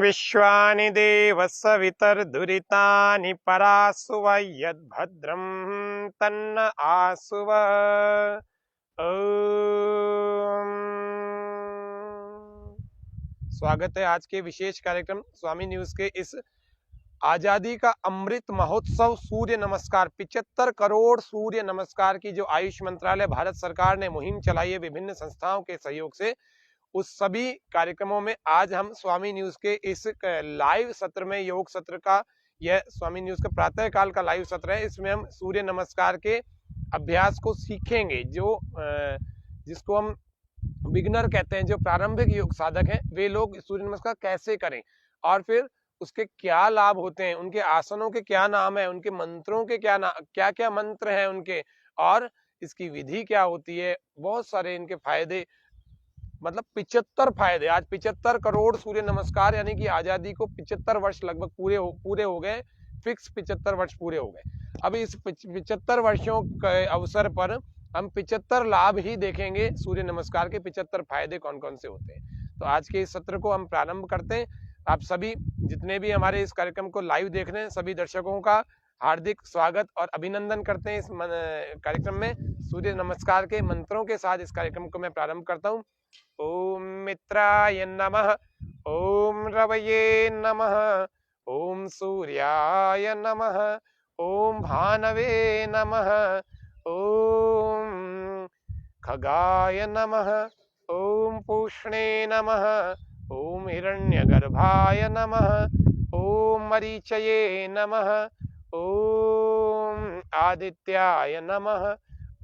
विश्वानि देव सवितर्दुरितानि परासुव यद्भद्रं तन्न आसुव। ओम। स्वागत है आज के विशेष कार्यक्रम स्वामी न्यूज के इस आजादी का अमृत महोत्सव सूर्य नमस्कार 75 करोड़ सूर्य नमस्कार की जो आयुष मंत्रालय भारत सरकार ने मुहिम चलाई है विभिन्न संस्थाओं के सहयोग से, उस सभी कार्यक्रमों में आज हम स्वामी न्यूज के इस लाइव सत्र में योग सत्र का, यह स्वामी न्यूज का प्रातः काल का लाइव सत्र है। इसमें हम सूर्य नमस्कार के अभ्यास को सीखेंगे। जो जिसको हम बिगनर कहते हैं, जो प्रारंभिक योग साधक हैं, वे लोग सूर्य नमस्कार कैसे करें और फिर उसके क्या लाभ होते हैं, उनके आसनों के क्या नाम है, उनके मंत्रों के क्या क्या मंत्र हैं उनके, और इसकी विधि क्या होती है। बहुत सारे इनके फायदे, मतलब 75 फायदे। आज 75 करोड़ सूर्य नमस्कार यानी कि आजादी को 75 वर्ष लगभग पूरे हो गए। फिक्स 75 वर्ष पूरे हो गए। अभी इस 75 वर्षों के अवसर पर हम 75 लाभ ही देखेंगे। सूर्य नमस्कार के 75 फायदे कौन कौन से होते हैं। तो आज के इस सत्र को हम प्रारंभ करते हैं। आप सभी जितने भी हमारे इस कार्यक्रम को लाइव देख रहे हैं, सभी दर्शकों का हार्दिक स्वागत और अभिनंदन करते हैं। इस कार्यक्रम में सूर्य नमस्कार के मंत्रों के साथ इस कार्यक्रम को मैं प्रारंभ करता हूँ। ओम मित्राय नमः, ओम रवये नमः, ओम सूर्याय नमः, ओम भानवे नमः, ओम खगाय नमः, ओम पूष्णे नमः, ओम हिरण्यगर्भाय नमः, ओम मरीचये नमः, ओम आदित्याय नमः,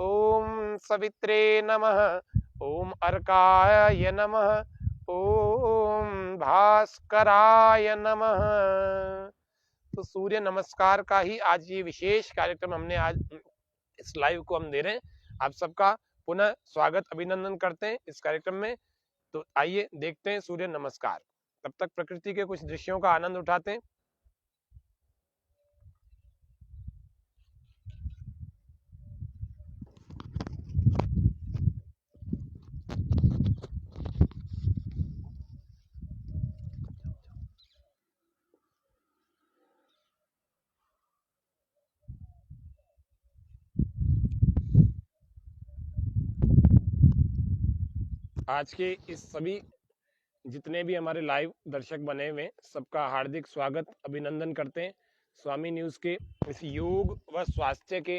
ओम सवित्रे नमः, ओम अर्काय नमः, ओम भास्कराय नमः। तो सूर्य नमस्कार का ही आज ये विशेष कार्यक्रम हमने आज इस लाइव को हम दे रहे हैं। आप सबका पुनः स्वागत अभिनंदन करते हैं इस कार्यक्रम में। तो आइए देखते हैं सूर्य नमस्कार। तब तक प्रकृति के कुछ दृश्यों का आनंद उठाते हैं। आज के इस सभी जितने भी हमारे लाइव दर्शक बने हुए हैं, सबका हार्दिक स्वागत अभिनंदन करते हैं। स्वामी न्यूज के इस योग व स्वास्थ्य के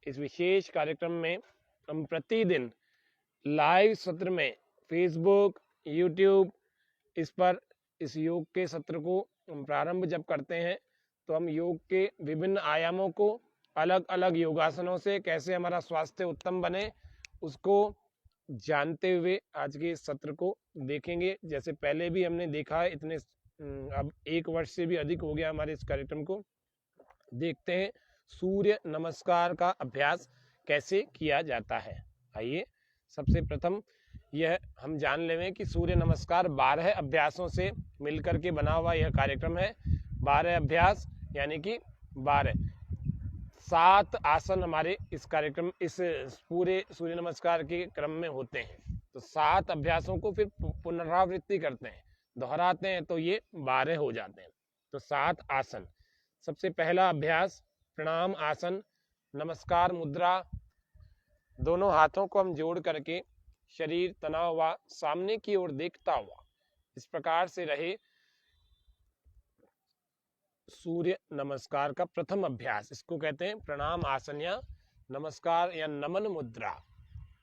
इस विशेष कार्यक्रम में हम प्रतिदिन लाइव सत्र में फेसबुक, यूट्यूब, इस पर इस योग के सत्र को हम प्रारंभ जब करते हैं तो हम योग के विभिन्न आयामों को, अलग अलग योगासनों से कैसे हमारा स्वास्थ्य उत्तम बने, उसको जानते हुए आज के इस सत्र को देखेंगे। जैसे पहले भी हमने देखा है, इतने अब 1 वर्ष से भी अधिक हो गया हमारे इस कार्यक्रम को। देखते हैं सूर्य नमस्कार का अभ्यास कैसे किया जाता है। आइए सबसे प्रथम यह हम जान लें कि सूर्य नमस्कार 12 अभ्यासों से मिलकर के बना हुआ यह कार्यक्रम है। 12 अभ्यास यानी कि 7 आसन हमारे इस कार्यक्रम, इस पूरे सूर्य नमस्कार के क्रम में होते हैं। तो 7 अभ्यासों को फिर पुनरावृत्ति करते हैं, दोहराते हैं, तो ये 12 हो जाते हैं। तो 7 आसन। सबसे पहला अभ्यास प्रणाम आसन। नमस्कार मुद्रा, दोनों हाथों को हम जोड़ करके शरीर तना हुआ, सामने की ओर देखता हुआ, इस प्रकार से रहे। सूर्य नमस्कार का प्रथम अभ्यास, इसको कहते हैं प्रणाम आसन या नमस्कार या नमन मुद्रा।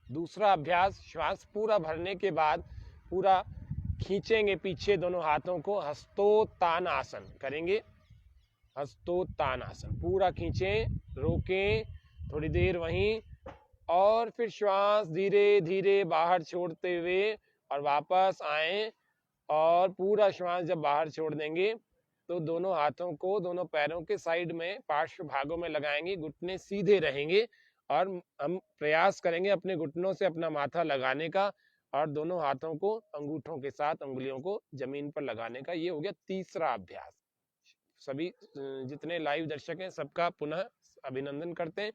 दूसरा अभ्यास, श्वास पूरा भरने के बाद पूरा खींचेंगे पीछे दोनों हाथों को, हस्तोत्तान आसन करेंगे। हस्तोत्तान आसन पूरा खींचें, रोकें थोड़ी देर वहीं, और फिर श्वास धीरे धीरे बाहर छोड़ते हुए और वापस आए, और पूरा श्वास जब बाहर छोड़ देंगे तो दोनों हाथों को दोनों पैरों के साइड में पार्श्व भागों में लगाएंगे, घुटने सीधे रहेंगे, और हम प्रयास करेंगे अपने घुटनों से अपना माथा लगाने का, और दोनों हाथों को अंगूठों के साथ अंगुलियों को जमीन पर लगाने का। ये हो गया तीसरा अभ्यास। सभी जितने लाइव दर्शक हैं सबका पुनः अभिनंदन करते हैं।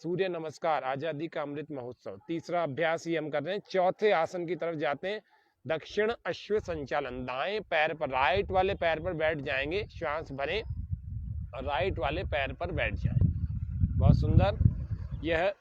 सूर्य नमस्कार आजादी का अमृत महोत्सव तीसरा अभ्यास ही हम कर रहे हैं। चौथे आसन की तरफ जाते हैं। दक्षिण अश्व संचालन, दाएं पैर पर, राइट वाले पैर पर बैठ जाएंगे, श्वास भरें और राइट वाले पैर पर बैठ जाएं। बहुत सुंदर। यह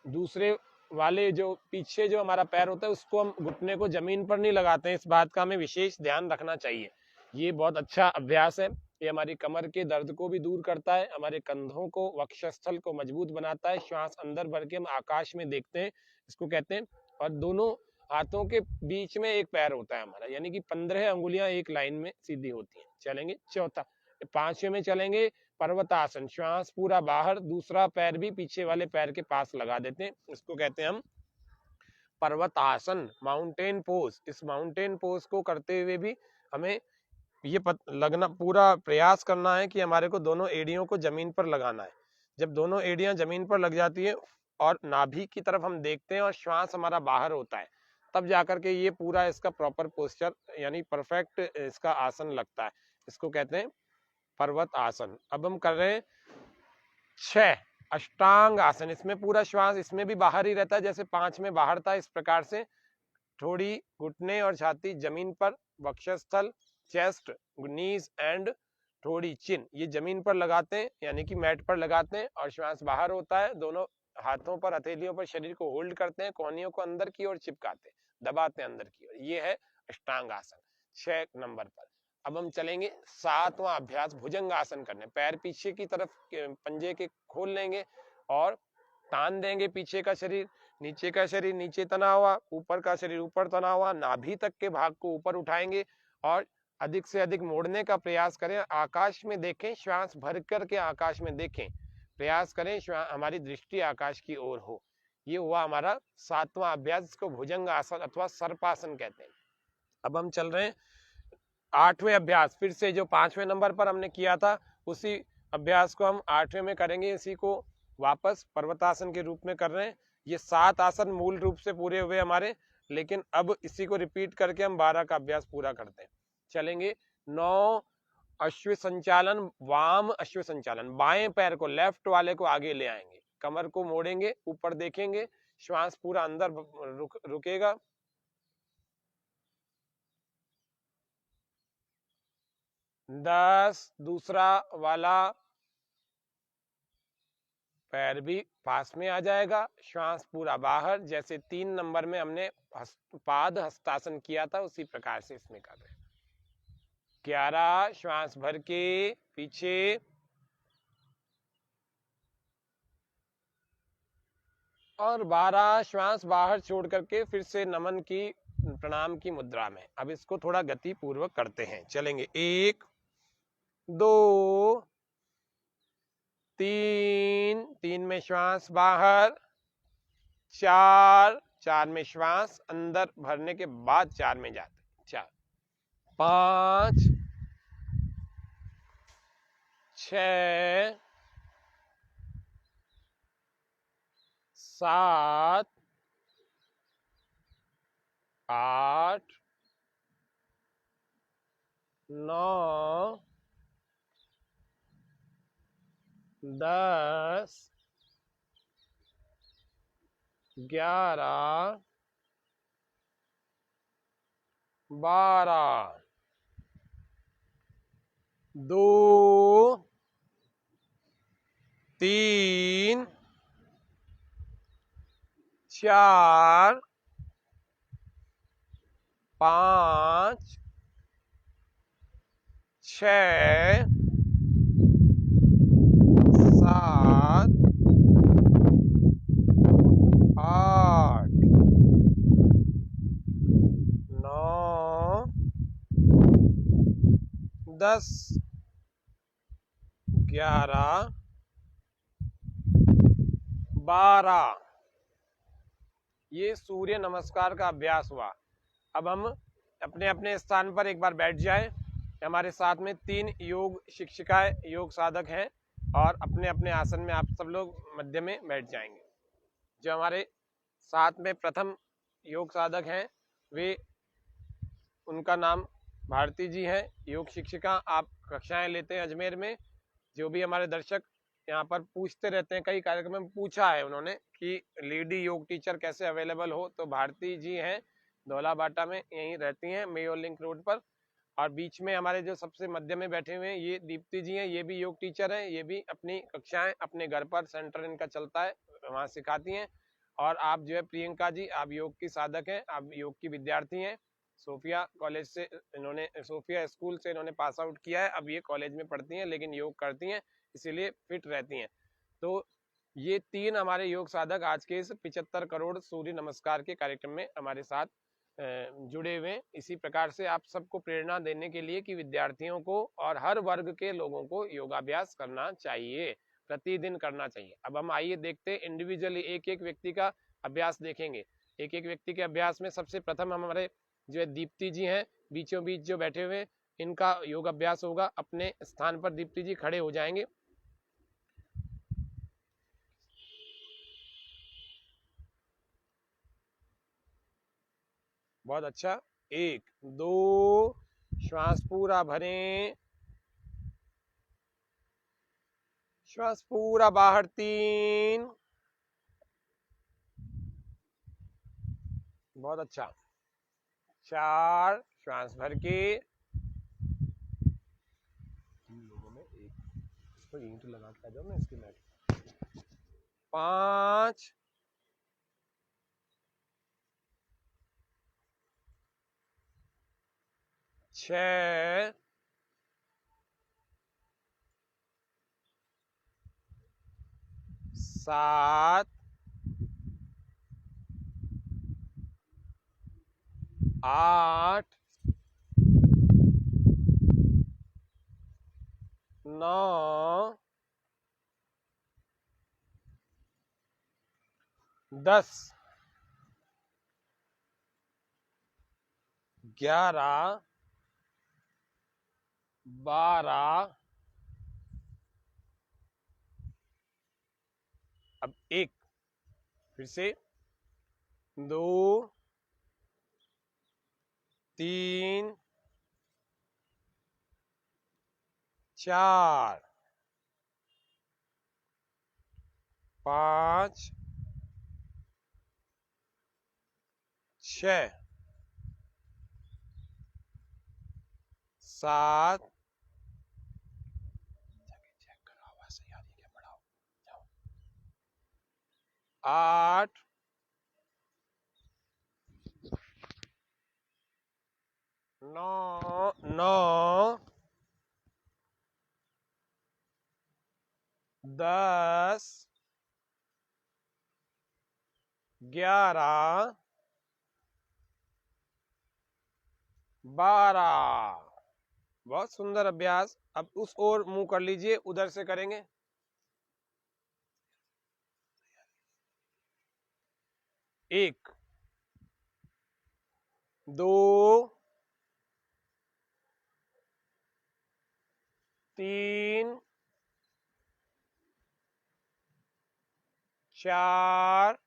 दूसरे वाले जो पीछे जो हमारा पैर होता है उसको हम घुटने को जमीन पर नहीं लगाते हैं, इस बात का हमें विशेष ध्यान रखना चाहिए। ये बहुत अच्छा अभ्यास है, ये हमारी कमर के दर्द को भी दूर करता है, हमारे कंधों को, वक्षस्थल को मजबूत बनाता है। श्वास अंदर भर के हम आकाश में देखते हैं, इसको कहते हैं। और दोनों हाथों के बीच में एक पैर होता है हमारा, यानी कि 15 अंगुलियां एक लाइन में सीधी होती हैं। चलेंगे चौथा, पांचवें में चलेंगे पर्वतासन, श्वास पूरा बाहर, दूसरा पैर भी पीछे वाले पैर के पास लगा देते हैं, इसको कहते हैं हम पर्वतासन, माउंटेन पोज। इस माउंटेन पोज को करते हुए भी हमें ये लगना, पूरा प्रयास करना है कि हमारे को दोनों एड़ियों को जमीन पर लगाना है। जब दोनों एड़ियां जमीन पर लग जाती है और नाभि की तरफ हम देखते हैं और श्वास हमारा बाहर होता है, तब जाकर के ये पूरा इसका प्रॉपर पोस्चर यानी परफेक्ट इसका आसन लगता है, इसको कहते हैं पर्वत आसन। अब हम कर रहे हैं 6 अष्टांग आसन। इसमें पूरा श्वास इसमें भी बाहर ही रहता है, जैसे 5 में बाहर था, इस प्रकार से थोड़ी घुटने और छाती जमीन पर, वक्षस्थल, चेस्ट, नीज एंड थोड़ी चिन ये जमीन पर लगाते हैं, यानी कि मैट पर लगाते हैं और श्वास बाहर होता है। दोनों हाथों पर, हथेलियों पर शरीर को होल्ड करते हैं, कोहनियों को अंदर की ओर चिपकाते हैं, दबाते हैं अंदर की ओर। ये है अष्टांग आसन 6 नंबर पर। अब हम चलेंगे 7वां अभ्यास भुजंग आसन करने। पैर पीछे की तरफ पंजे के खोल लेंगे और तान देंगे पीछे का शरीर, नीचे का शरीर नीचे तना हुआ, ऊपर का शरीर ऊपर तना हुआ, नाभि तक के भाग को ऊपर उठाएंगे और अधिक से अधिक मोड़ने का प्रयास करें। आकाश में देखें, श्वास भर करके आकाश में देखें, प्रयास करें हमारी दृष्टि आकाश की ओर हो। ये हुआ हमारा 7वां अभ्यास, जिसको भुजंग आसन अथवा सर्पासन कहते हैं। अब हम चल रहे हैं 8वें अभ्यास, फिर से जो 5वें नंबर पर हमने किया था उसी अभ्यास को हम 8वें में करेंगे। इसी को वापस पर्वतासन के रूप में कर रहे हैं। ये 7 आसन मूल रूप से पूरे हुए हमारे, लेकिन अब इसी को रिपीट करके हम 12 का अभ्यास पूरा करते हैं। चलेंगे 9 अश्व संचालन, वाम अश्व संचालन। बाएं पैर को, लेफ्ट वाले को आगे ले आएंगे, कमर को मोड़ेंगे, ऊपर देखेंगे, श्वास पूरा अंदर रुकेगा। 10 दूसरा वाला पैर भी पास में आ जाएगा, श्वास पूरा बाहर, जैसे 3 नंबर में हमने पाद हस्तासन किया था उसी प्रकार से इसमें कर रहे हैं। 11 श्वास भर के पीछे, और 12 श्वास बाहर छोड़ करके फिर से नमन की, प्रणाम की मुद्रा में। अब इसको थोड़ा गति पूर्वक करते हैं। चलेंगे 1 2 3, 3 में श्वास बाहर, 4 में श्वास अंदर भरने के बाद 4 में जाते, 4 5 6 7 8 9 10 11 12 2 3 4 5 6 7 8 9 10 11 12। ये सूर्य नमस्कार का अभ्यास हुआ। अब हम अपने अपने स्थान पर एक बार बैठ जाएं। हमारे साथ में 3 योग शिक्षिकाएं, योग साधक हैं और अपने अपने आसन में आप सब लोग मध्य में बैठ जाएंगे। जो हमारे साथ में प्रथम योग साधक हैं वे, उनका नाम भारती जी है, योग शिक्षिका। आप कक्षाएं लेते हैं अजमेर में। जो भी हमारे दर्शक यहाँ पर पूछते रहते हैं, कई कार्यक्रम में पूछा है उन्होंने कि लेडी योग टीचर कैसे अवेलेबल हो, तो भारती जी हैं, धौलाबाटा में यहीं रहती हैं, मेयो लिंक रोड पर। और बीच में हमारे जो सबसे मध्य में बैठे हुए हैं ये दीप्ति जी हैं, ये भी योग टीचर हैं, ये भी अपनी कक्षाएं अपने घर पर, सेंटर इनका चलता है, वहाँ सिखाती हैं। और आप जो है प्रियंका जी, आप योग की साधक हैं, आप योग की विद्यार्थी हैं। सोफिया कॉलेज से इन्होंने, सोफिया स्कूल से इन्होंने पास आउट किया है, अब ये कॉलेज में पढ़ती हैं लेकिन योग करती हैं, इसीलिए फिट रहती हैं। तो ये 3 हमारे योग साधक आज के इस 75 करोड़ सूर्य नमस्कार के कार्यक्रम में हमारे साथ जुड़े हुए। इसी प्रकार से आप सबको प्रेरणा देने के लिए कि विद्यार्थियों को और हर वर्ग के लोगों को योगाभ्यास करना चाहिए, प्रतिदिन करना चाहिए। अब हम आइए देखते हैं इंडिविजुअली, एक एक व्यक्ति का अभ्यास देखेंगे। एक एक व्यक्ति के अभ्यास में सबसे प्रथम हमारे जो है दीप्ति जी हैं, बीचों बीच जो बैठे हुए, इनका योग अभ्यास होगा। अपने स्थान पर दीप्ति जी खड़े हो जाएंगे। बहुत अच्छा। 1 2, श्वास पूरा भरें, श्वास पूरा बाहर। 3, बहुत अच्छा। 4, श्वास भर के, लोगों में एक इसको ईंट लगा के आ जाओ ना इसकी मैट। 5, 6, 7, 8, 9, 10, 11, 12। अब 1, फिर से 2, 3, 4, 5, 6, 7, 8, 9, 10, 11, 12। बहुत सुंदर अभ्यास। अब उस ओर मुंह कर लीजिए, उधर से करेंगे। 1 2 3 4,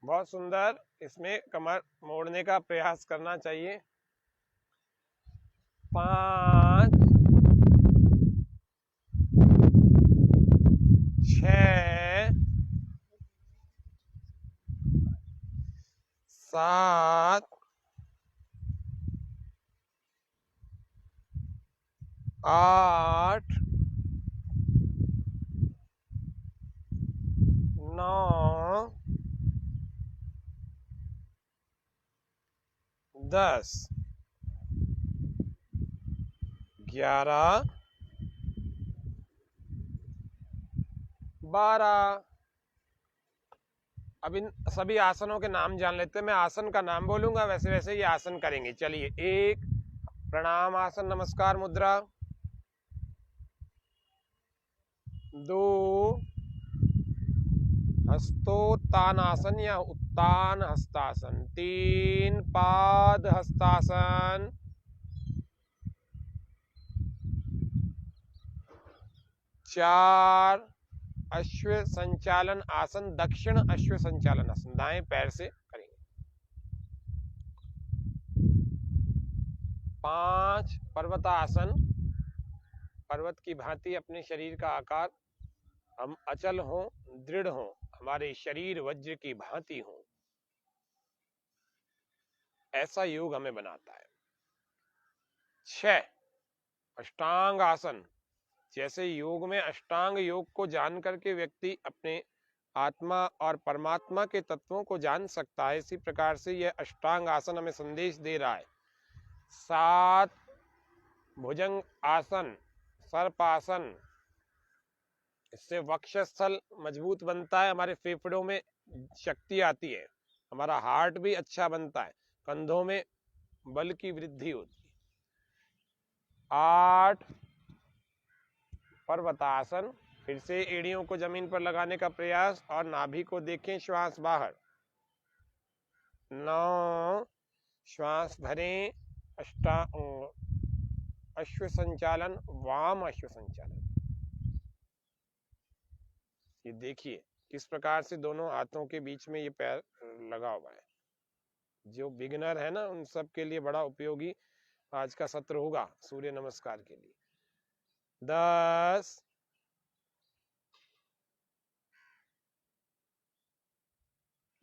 बहुत सुंदर। इसमें कमर मोड़ने का प्रयास करना चाहिए। 5 6 7 8 9 10 11 12। अब इन सभी आसनों के नाम जान लेते हैं। मैं आसन का नाम बोलूंगा, वैसे वैसे ये आसन करेंगे। चलिए। 1 प्रणाम आसन, नमस्कार मुद्रा। 2 हस्तोत्तानासन या उत्तान हस्तासन। 3 पाद हस्तासन। 4 अश्व संचालन आसन, दक्षिण अश्व संचालन आसन, दाएं पैर से करेंगे। 5 पर्वतासन, पर्वत की भांति अपने शरीर का आकार, हम अचल हों, दृढ़ हों, हमारे शरीर वज्र की भांति हों। ऐसा योग हमें बनाता है। 6 अष्टांग आसन। जैसे योग में अष्टांग योग को जान करके व्यक्ति अपने आत्मा और परमात्मा के तत्वों को जान सकता है, इसी प्रकार से यह अष्टांग आसन हमें संदेश दे रहा है। 7 भुजंग आसन, सर्पासन। इससे वक्षस्थल मजबूत बनता है, हमारे फेफड़ों में शक्ति आती है, हमारा हार्ट भी अच्छा बनता है, कंधों में बल की वृद्धि होती है। 8 पर्वतासन। फिर से एड़ियों को जमीन पर लगाने का प्रयास और नाभि को देखें, श्वास बाहर। 9 श्वास भरें, अश्व संचालन, वाम अश्व संचालन। ये देखिए किस प्रकार से दोनों हाथों के बीच में ये पैर लगा हुआ है। जो बिगिनर है ना, उन सब के लिए बड़ा उपयोगी आज का सत्र होगा सूर्य नमस्कार के लिए। 10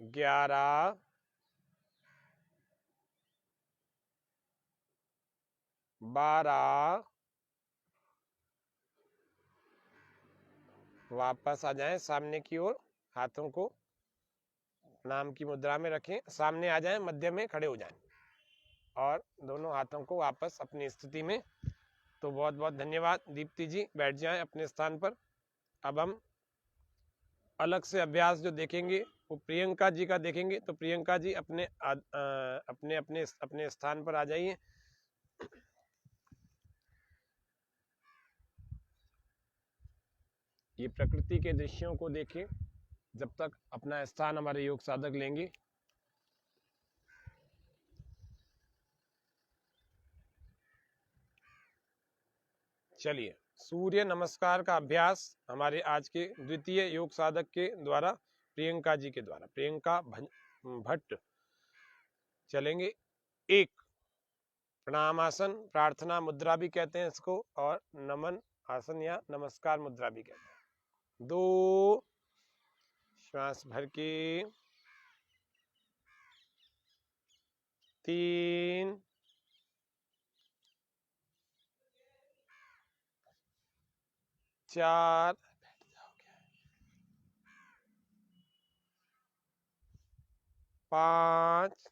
11 12 वापस आ जाएं सामने की ओर, हाथों को प्रणाम की मुद्रा में रखें, सामने आ जाएं, मध्य में खड़े हो जाएं और दोनों हाथों को वापस अपनी स्थिति में। तो बहुत बहुत धन्यवाद। दीप्ति जी बैठ जाएं अपने स्थान पर। अब हम अलग से अभ्यास जो देखेंगे वो प्रियंका जी का देखेंगे। तो प्रियंका जी अपने अपने अपने अपने स्थान पर आ जाइए। ये प्रकृति के दृश्यों को देखें जब तक अपना स्थान हमारे योग साधक लेंगे। चलिए, सूर्य नमस्कार का अभ्यास हमारे आज के द्वितीय योग साधक के द्वारा, प्रियंका जी के द्वारा, प्रियंका भट्ट चलेंगे। 1 प्रणामासन, प्रार्थना मुद्रा भी कहते हैं इसको, और नमन आसन या नमस्कार मुद्रा भी कहते हैं। 2 श्वास भर के। 3 4 5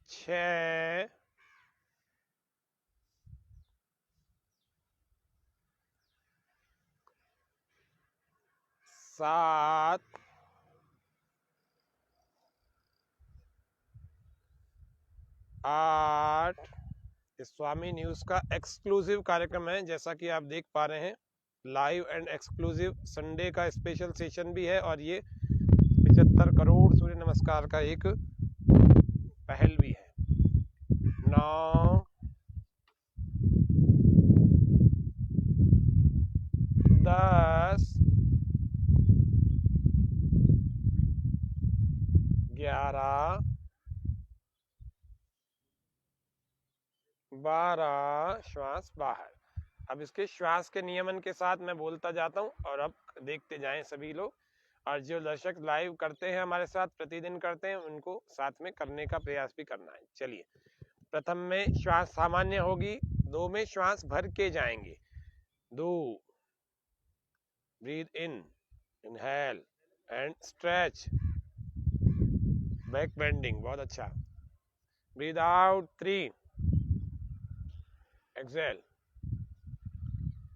6 7 8। इस स्वामी न्यूज का एक्सक्लूसिव कार्यक्रम है, जैसा कि आप देख पा रहे हैं, लाइव एंड एक्सक्लूसिव संडे का स्पेशल सेशन भी है, और ये 75 करोड़ सूर्य नमस्कार का एक पहल भी है। 9 10 11 12 श्वास बाहर। अब इसके श्वास के नियमन के साथ मैं बोलता जाता हूं और अब देखते जाएं सभी लोग, और जो दर्शक लाइव करते हैं हमारे साथ, प्रतिदिन करते हैं, उनको साथ में करने का प्रयास भी करना है। चलिए, प्रथम में श्वास सामान्य होगी, 2 में श्वास भर के जाएंगे। 2 breathe in, inhale and stretch, back bending, बहुत अच्छा। Breathe out 3 exhale.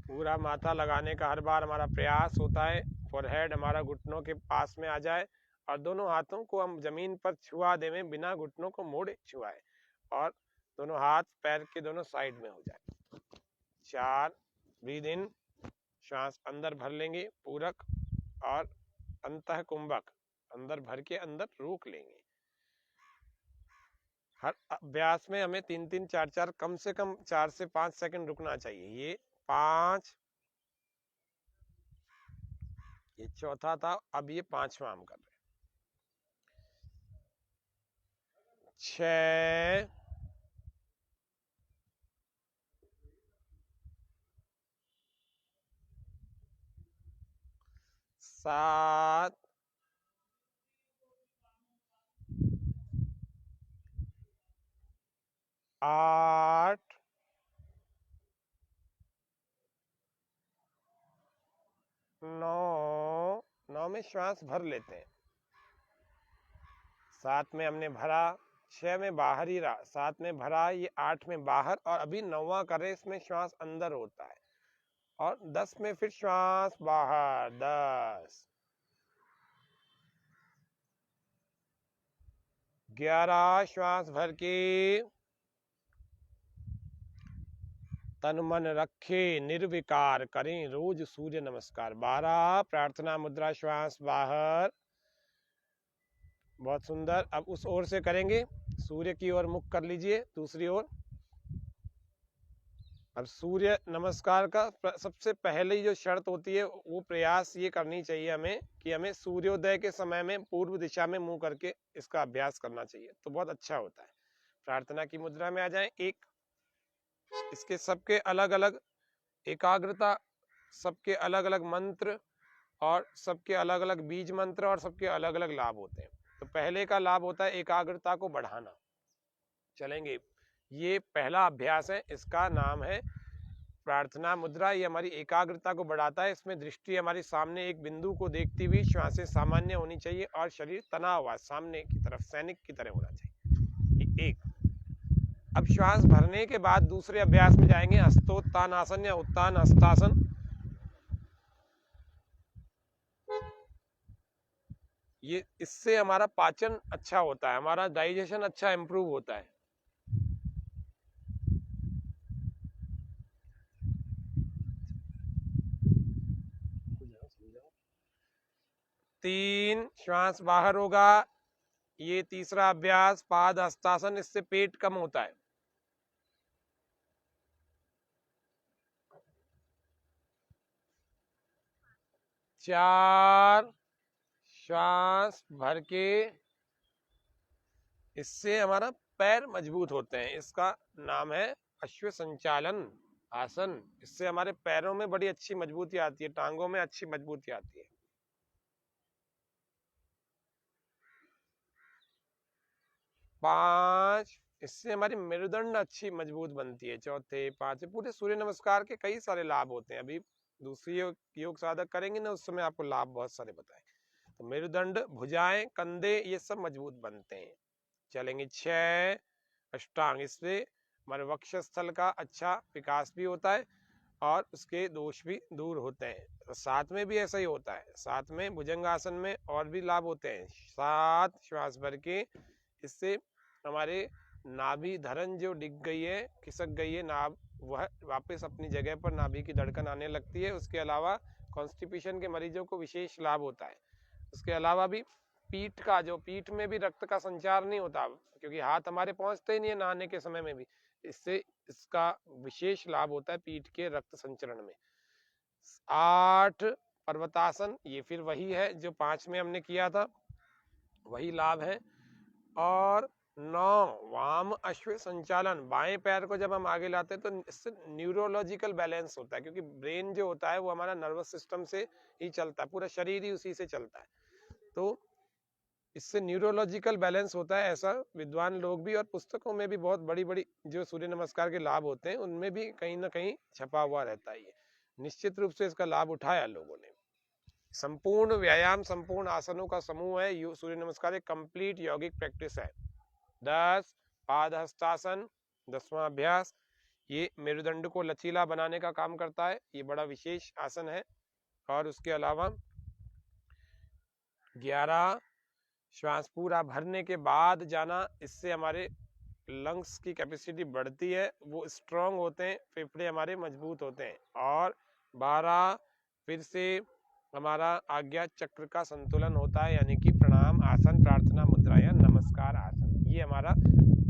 पूरा माथा लगाने का हर बार हमारा प्रयास होता है, फोरहेड हमारा घुटनों के पास में आ जाए और दोनों हाथों को हम जमीन पर छुआ दें, बिना घुटनों को मोड़े छुआए, और दोनों हाथ पैर के दोनों साइड में हो जाए। 4 ब्रीद इन, श्वास अंदर भर लेंगे, पूरक और अंतः कुंभक, अंदर भर के अंदर रोक लेंगे। हर अभ्यास में हमें 3-3 4-4 कम से कम 4 से 5 सेकंड रुकना चाहिए। ये 5, ये चौथा था, अब ये 5वां हम कर रहे हैं। 6 7 7 8 9 9 में श्वास भर लेते हैं, 7 में हमने भरा, 6 में बाहर ही रहा, 7 में भरा, ये 8 में बाहर, और अभी 9वां करे, इसमें श्वास अंदर होता है, और 10 में फिर श्वास बाहर, 10 11 श्वास भर के तन मन रखे निर्विकार करें रोज सूर्य नमस्कार। 12 प्रार्थना मुद्रा, श्वास बाहर, बहुत सुंदर। अब उस ओर से करेंगे, सूर्य की ओर मुख कर लीजिए, दूसरी ओर। अब सूर्य नमस्कार का सबसे पहले जो शर्त होती है वो प्रयास ये करनी चाहिए हमें कि हमें सूर्योदय के समय में पूर्व दिशा में मुंह करके इसका अभ्यास करना चाहिए, तो बहुत अच्छा होता है। प्रार्थना की मुद्रा में आ जाएं। एक इसके सबके अलग अलग एकाग्रता, सबके अलग अलग मंत्र, और सबके अलग अलग बीज मंत्र, और सबके अलग अलग लाभ होते हैं। तो पहले का लाभ होता है एकाग्रता को बढ़ाना। चलेंगे, ये पहला अभ्यास है, इसका नाम है प्रार्थना मुद्रा। ये हमारी एकाग्रता को बढ़ाता है। इसमें दृष्टि हमारी सामने एक बिंदु को देखती हुई श्वासें सामान्य होनी चाहिए, और शरीर तना हुआ सामने की तरफ सैनिक की तरह होना चाहिए। एक। अब श्वास भरने के बाद दूसरे अभ्यास में जाएंगे, हस्तोत्तानासन या उत्तान हस्तासन। ये इससे हमारा पाचन अच्छा होता है, हमारा डाइजेशन अच्छा इंप्रूव होता है। तीन श्वास बाहर होगा, ये तीसरा अभ्यास पाद हस्तासन, इससे पेट कम होता है। चार श्वास भर के, इससे हमारा पैर मजबूत होते हैं, इसका नाम है अश्व संचालन आसन। इससे हमारे पैरों में बड़ी अच्छी मजबूती आती है, टांगों में अच्छी मजबूती आती है। 5 इससे हमारी मेरुदंड अच्छी मजबूत बनती है। चौथे 5 पूरे सूर्य नमस्कार के कई सारे लाभ होते हैं। अभी दूसरी योग साधक करेंगे ना, उस समय आपको लाभ बहुत सारे बताएं। तो मेरुदंड, भुजाएं, कंधे, ये सब मजबूत बनते हैं। चलेंगे 6 अष्टांग, इससे हमारे वक्षस्थल का अच्छा विकास भी होता है और उसके दोष भी दूर होते हैं। तो 7 में भी ऐसा ही होता है, 7 में भुजंगासन में और भी लाभ होते हैं। 7 श्वास भर के, इससे हमारे नाभि धरण जो डिग गई है, खिसक गई है नाभ, वह वापस अपनी जगह पर नाभि की धड़कन आने लगती है। उसके अलावा कॉन्स्टिपेशन के मरीजों को विशेष लाभ होता है। उसके अलावा भी पीठ का, जो पीठ में भी रक्त का संचार नहीं होता, क्योंकि हाथ हमारे पहुंचते ही नहीं है नहाने के समय में भी, इससे इसका विशेष लाभ होता है पीठ के रक्त संचरण में। 8 पर्वतासन, ये फिर वही है जो 5 में हमने किया था, वही लाभ है। और 9 वाम अश्व संचालन, बाएं पैर को जब हम आगे लाते हैं तो इससे न्यूरोलॉजिकल बैलेंस होता है, क्योंकि ब्रेन जो होता है वो हमारा नर्वस सिस्टम से ही चलता है, पूरा शरीर ही उसी से चलता है, तो इससे न्यूरोलॉजिकल बैलेंस होता है। ऐसा विद्वान लोग भी और पुस्तकों में भी बहुत बड़ी बड़ी जो सूर्य नमस्कार के लाभ होते हैं उनमें भी कहीं ना कहीं छपा हुआ रहता है। निश्चित रूप से इसका लाभ उठाया लोगों ने। संपूर्ण व्यायाम, संपूर्ण आसनों का समूह है सूर्य नमस्कार, एक कंप्लीट यौगिक प्रैक्टिस है। 10 पाद हस्तासन, 10वां अभ्यास, ये मेरुदंड को लचीला बनाने का काम करता है, ये बड़ा विशेष आसन है। और उसके अलावा 11 श्वास पूरा भरने के बाद जाना, इससे हमारे लंग्स की कैपेसिटी बढ़ती है, वो स्ट्रांग होते हैं, फेफड़े हमारे मजबूत होते हैं। और 12 फिर से हमारा आज्ञा चक्र का संतुलन होता है, यानी कि प्रणाम आसन, प्रार्थना मुद्रा या नमस्कार आसन। ये हमारा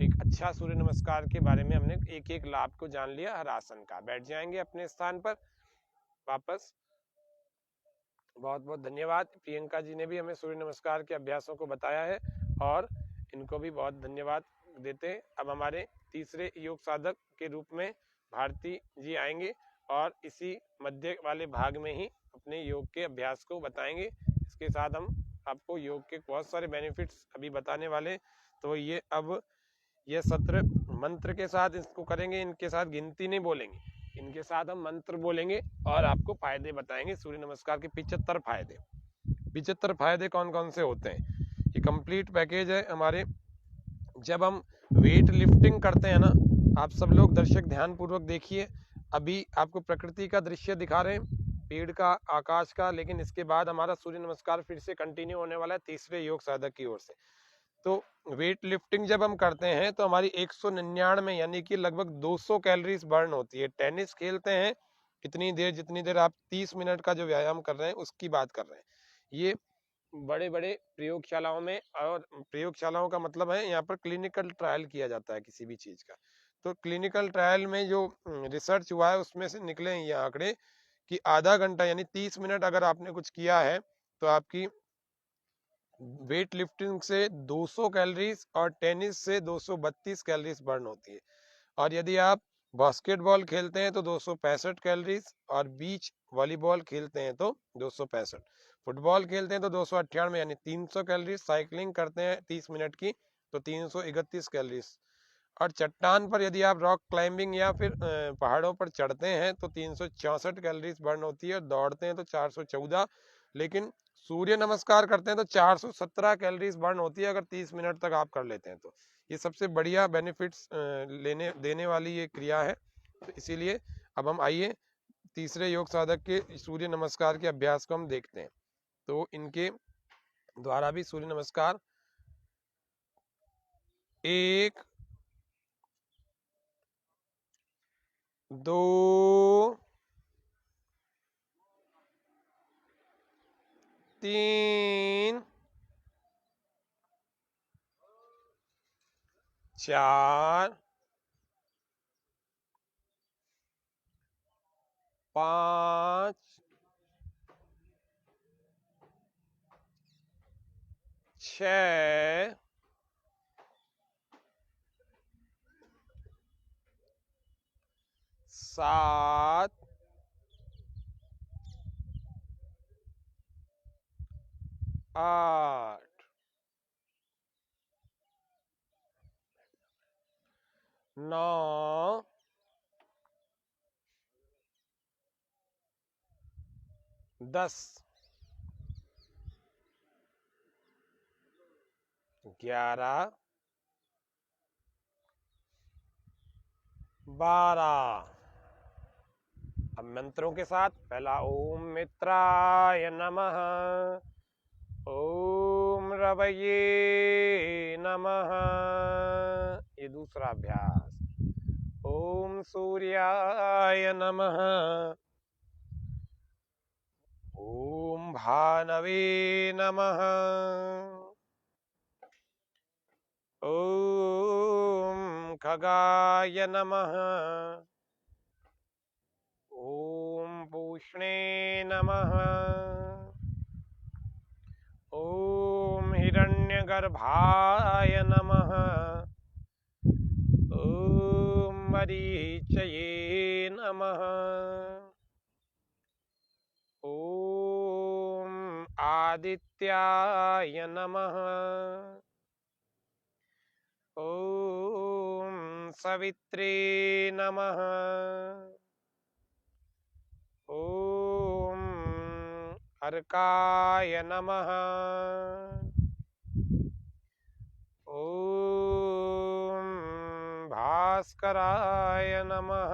एक अच्छा सूर्य नमस्कार के बारे में हमने एक एक लाभ को जान लिया हर आसन का। बैठ जाएंगे अपने स्थान पर वापस। बहुत बहुत धन्यवाद। प्रियंका जी ने भी हमें सूर्य नमस्कार के अभ्यासों को बताया है और इनको भी बहुत धन्यवाद देते हैं। अब हमारे तीसरे योग साधक के रूप में भारती जी आएंगे और इसी मध्य वाले भाग में ही अपने योग के अभ्यास को बताएंगे। इसके साथ हम आपको योग के बहुत सारे बेनिफिट्स अभी बताने वाले। तो ये अब ये सत्र मंत्र के साथ इसको करेंगे, इनके साथ गिनती नहीं बोलेंगे, इनके साथ हम मंत्र बोलेंगे और आपको फायदे बताएंगे। सूर्य नमस्कार के 75 फायदे। 75 फायदे कौन कौन से होते हैं, ये कंप्लीट पैकेज है हमारे। जब हम वेट लिफ्टिंग करते हैं ना, आप सब लोग दर्शक ध्यान पूर्वक देखिए, अभी आपको प्रकृति का दृश्य दिखा रहे हैं, पेड़ का, आकाश का, लेकिन इसके बाद हमारा सूर्य नमस्कार फिर से कंटिन्यू होने वाला है तीसरे योग साधक की ओर से। तो वेट लिफ्टिंग जब हम करते हैं तो हमारी 199 यानी कि लगभग 200 कैलोरीज बर्न होती है। टेनिस खेलते हैं कितनी देर, जितनी देर आप 30 मिनट का जो व्यायाम कर रहे हैं उसकी बात कर रहे हैं। ये बड़े बड़े प्रयोगशालाओं में, और प्रयोगशालाओं का मतलब है यहाँ पर क्लिनिकल ट्रायल किया जाता है किसी भी चीज का। तो क्लिनिकल ट्रायल में जो रिसर्च हुआ है उसमें से निकले हैं ये आंकड़े कि आधा घंटा यानी 30 मिनट अगर आपने कुछ किया है तो आपकी वेट लिफ्टिंग से 200 कैलोरीज और टेनिस से 232 कैलोरीज बर्न होती है। और यदि आप बास्केटबॉल खेलते हैं तो 265 कैलोरीज, और बीच वॉलीबॉल खेलते हैं तो 265, फुटबॉल खेलते हैं तो 298 यानी 300 कैलोरीज, साइकिलिंग करते हैं 30 मिनट की तो 331 कैलोरीज, और चट्टान पर यदि आप रॉक क्लाइंबिंग या फिर पहाड़ों पर चढ़ते हैं तो 364 कैलोरीज बर्न होती है, और दौड़ते हैं तो 414, लेकिन सूर्य नमस्कार करते हैं तो 417 कैलोरीज बर्न होती है अगर 30 मिनट तक आप कर लेते हैं तो। ये सबसे बढ़िया बेनिफिट्स लेने देने वाली ये क्रिया है। तो इसीलिए अब हम आइए तीसरे योग साधक के सूर्य नमस्कार के अभ्यास को हम देखते हैं। तो इनके द्वारा भी सूर्य नमस्कार 1 2 3 4 5 6 7 8 9 10 11 12। अब मंत्रों के साथ पहला ओम मित्राय नमः, ओम रवये नमः, ये दूसरा अभ्यास। ओम सूर्याय नमः, ओम भानवे नमः, ओम खगाय नमः, ओम पूष्णे नमः, ओम हिरण्यगर्भाय नमः, ओम मरीचये नमः, ओम आदित्याय नमः, ओम सवित्रे नमः, ओम अर्काय नमः, ओम भास्कराय नमः।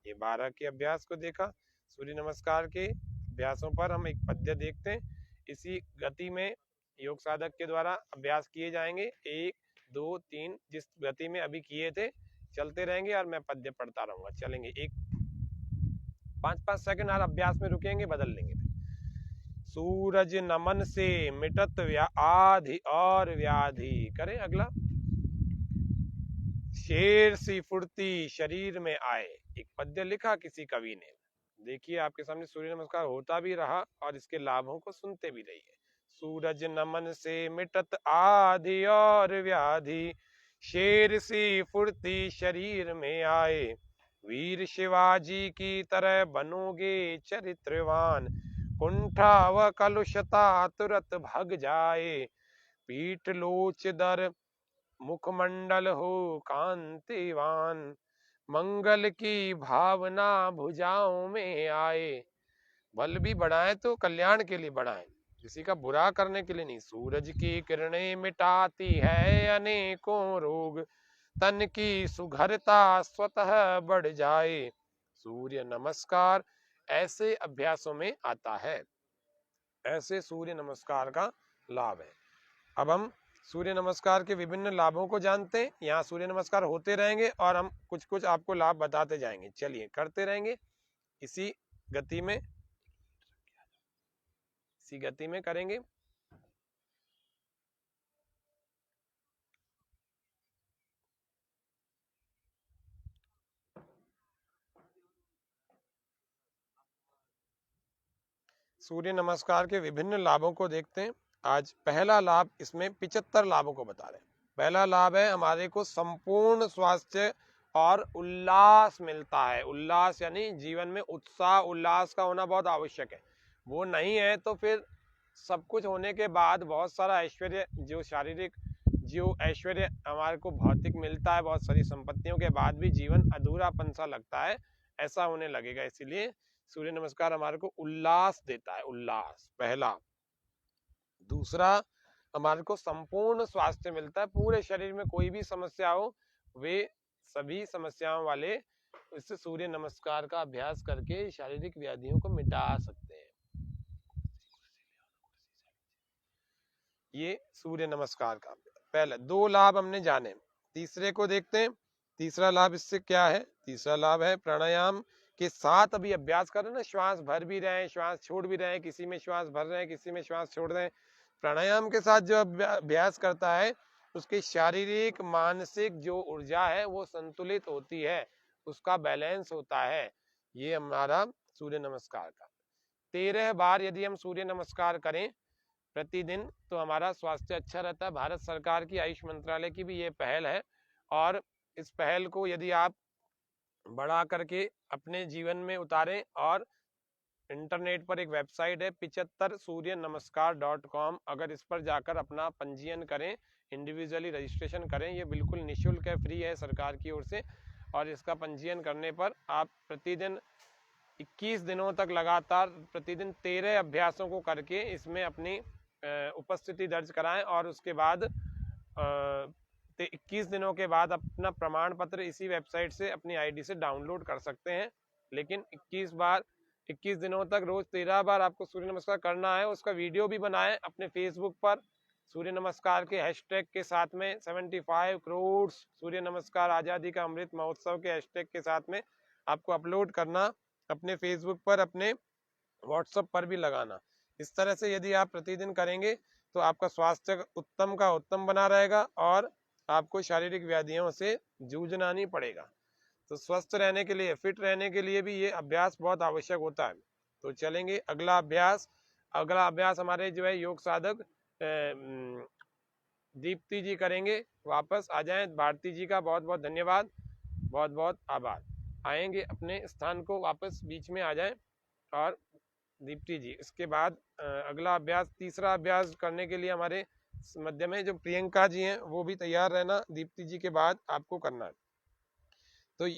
ये 12 के अभ्यास को देखा। सूर्य नमस्कार के अभ्यासों पर हम एक पद्य देखते हैं। इसी गति में योग साधक के द्वारा अभ्यास किए जाएंगे। 1 2 3 जिस गति में अभी किए थे चलते रहेंगे और मैं पद्य पढ़ता रहूंगा। चलेंगे 5-5 सेकंड और अभ्यास में रुकेंगे, बदल लेंगे। सूरज नमन से मिटत आधि और व्याधि। करें अगला। शेर सी फुर्ती शरीर में आए। एक पद्य लिखा किसी कवि ने। देखिए आपके सामने सूर्य नमस्कार होता भी रहा और इसके लाभों को सुनते भी रहिए। सूरज नमन से मिटत आधि और व्याधि, शेर सी फुर्ती शरीर में आए। वीर शिवाजी की तरह बनोगे चरित्रवान, कुंठा व कलुषता तुरत भग जाए, पीठ लोच दर मुखमंडल हो कांतिवान, मंगल की भावना भुजाओं में आए। बल भी बढ़ाएं तो कल्याण के लिए बढ़ाएं, किसी का बुरा करने के लिए नहीं। सूरज की किरणें मिटाती है अनेकों रोग, तन की सुघरता स्वतः बढ़ जाए। सूर्य नमस्कार ऐसे अभ्यासों में आता है। ऐसे सूर्य नमस्कार का लाभ है। अब हम सूर्य नमस्कार के विभिन्न लाभों को जानते हैं। यहाँ सूर्य नमस्कार होते रहेंगे और हम कुछ कुछ आपको लाभ बताते जाएंगे। चलिए करते रहेंगे इसी गति में, इसी गति में करेंगे। सूर्य नमस्कार के विभिन्न लाभों को देखते हैं। आज पहला लाभ, इसमें 75 लाभों को बता रहे हैं। पहला लाभ है हमारे को संपूर्ण स्वास्थ्य और उल्लास मिलता है। उल्लास यानी जीवन में उत्साह उल्लास का होना बहुत आवश्यक है। वो नहीं है तो फिर सब कुछ होने के बाद बहुत सारा ऐश्वर्य, जो शारीरिक जो ऐश्वर्य हमारे को भौतिक मिलता है, बहुत सारी संपत्तियों के बाद भी जीवन अधूरापन सा लगता है, ऐसा होने लगेगा। इसीलिए सूर्य नमस्कार हमारे को उल्लास देता है, उल्लास पहला। दूसरा, हमारे को संपूर्ण स्वास्थ्य मिलता है। पूरे शरीर में कोई भी समस्या हो, वे सभी समस्याओं वाले इस सूर्य नमस्कार का अभ्यास करके शारीरिक व्याधियों को मिटा सकते हैं। ये सूर्य नमस्कार का पहले दो लाभ हमने जाने। तीसरे को देखते हैं। तीसरा लाभ इससे क्या है? तीसरा लाभ है प्राणायाम के साथ अभी अभ्यास कर रहे हैं ना, श्वास भर भी रहे हैं, श्वास छोड़ भी रहे हैं, किसी में श्वास भर रहे हैं, किसी में श्वास छोड़ रहे हैं। प्राणायाम के साथ जो अभ्यास करता है उसकी शारीरिक मानसिक जो ऊर्जा है वो संतुलित होती है, उसका बैलेंस होता है। ये हमारा सूर्य नमस्कार का 13 बार यदि हम सूर्य नमस्कार करें प्रतिदिन तो हमारा स्वास्थ्य अच्छा रहता है। भारत सरकार की आयुष मंत्रालय की भी ये पहल है और इस पहल को यदि आप बढ़ा करके अपने जीवन में उतारें, और इंटरनेट पर एक वेबसाइट है 75सूर्यनमस्कार.com, अगर इस पर जाकर अपना पंजीयन करें, इंडिविजुअली रजिस्ट्रेशन करें, ये बिल्कुल निःशुल्क है, फ्री है सरकार की ओर से। और इसका पंजीयन करने पर आप प्रतिदिन 21 दिनों तक लगातार प्रतिदिन 13 अभ्यासों को करके इसमें अपनी उपस्थिति दर्ज कराएं और उसके बाद 21 दिनों के बाद अपना प्रमाण पत्र इसी वेबसाइट से अपनी आईडी से डाउनलोड कर सकते हैं। लेकिन 21 दिनों तक रोज 13 बार आपको सूर्य नमस्कार करना है। उसका वीडियो भी बनाएं अपने फेसबुक पर सूर्य नमस्कार के हैशटैग के साथ में, 75 करोड़ सूर्य नमस्कार आजादी का अमृत महोत्सव के हैशटैग के साथ में आपको अपलोड करना, अपने फेसबुक पर, अपने व्हाट्सएप पर भी लगाना। इस तरह से यदि आप प्रतिदिन करेंगे तो आपका स्वास्थ्य उत्तम का उत्तम बना रहेगा और आपको शारीरिक व्याधियों से जूझना नहीं पड़ेगा। तो स्वस्थ रहने के लिए, फिट रहने के लिए भी ये अभ्यास बहुत आवश्यक होता है। तो चलेंगे अगला अभ्यास। अगला अभ्यास हमारे जो है योग साधक दीप्ति जी करेंगे। वापस आ जाएं। भारती जी का बहुत बहुत धन्यवाद, बहुत बहुत आभार। आएंगे अपने स्थान को वापस, बीच में आ जाएं। और दीप्ति जी, इसके बाद अगला अभ्यास, तीसरा अभ्यास करने के लिए हमारे मध्य में जो प्रियंका जी हैं वो भी तैयार रहना। दीप्ति जी के बाद आपको करना है। तो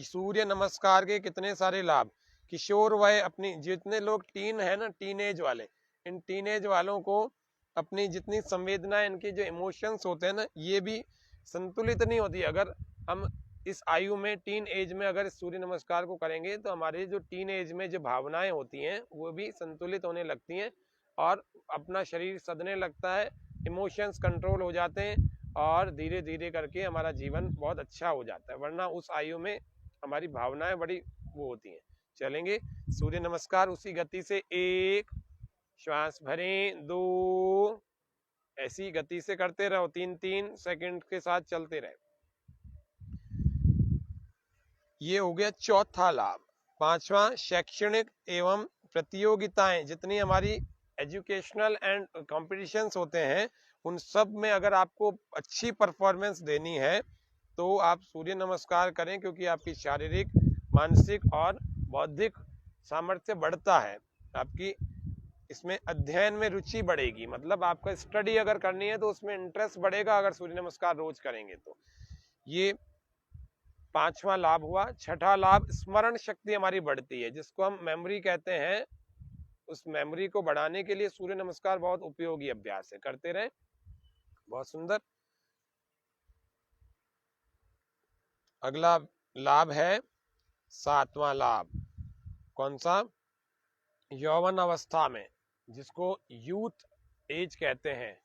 सूर्य नमस्कार के कितने सारे लाभ। किशोर वय, अपनी जितने लोग टीन है ना, टीनेज वाले, इन टीनेज वालों को अपनी जितनी संवेदनाएं, इनके जो इमोशंस होते हैं ना, ये भी संतुलित नहीं होती। अगर हम इस आयु में, टीन एज में अगर सूर्य नमस्कार को करेंगे तो हमारे जो टीन एज में जो भावनाएं होती हैं वो भी संतुलित होने लगती हैं और अपना शरीर सदने लगता है, इमोशंस कंट्रोल हो जाते हैं और धीरे धीरे करके हमारा जीवन बहुत अच्छा हो जाता है। वरना उस आयु में हमारी भावनाएं बड़ी वो होती हैं। चलेंगे सूर्य नमस्कार उसी गति से। 1 श्वास भरें, 2, ऐसी गति से करते रहो, 3-3 सेकंड के साथ चलते रहे। ये हो गया चौथा लाभ। पांचवा, शैक्षणिक एवं प्रतियोगिताएं, जितनी हमारी एजुकेशनल एंड कॉम्पिटिशन्स होते हैं उन सब में अगर आपको अच्छी परफॉर्मेंस देनी है तो आप सूर्य नमस्कार करें, क्योंकि आपकी शारीरिक, मानसिक और बौद्धिक सामर्थ्य बढ़ता है। आपकी इसमें अध्ययन में रुचि बढ़ेगी, मतलब आपका स्टडी अगर करनी है तो उसमें इंटरेस्ट बढ़ेगा अगर सूर्य नमस्कार रोज करेंगे तो। ये 5वां लाभ हुआ। छठा लाभ, स्मरण शक्ति हमारी बढ़ती है, जिसको हम मेमोरी कहते हैं। उस मेमोरी को बढ़ाने के लिए सूर्य नमस्कार बहुत उपयोगी अभ्यास है, करते रहें। बहुत सुंदर। अगला लाभ है 7वां लाभ। कौन सा? यौवन अवस्था में, जिसको यूथ एज कहते हैं,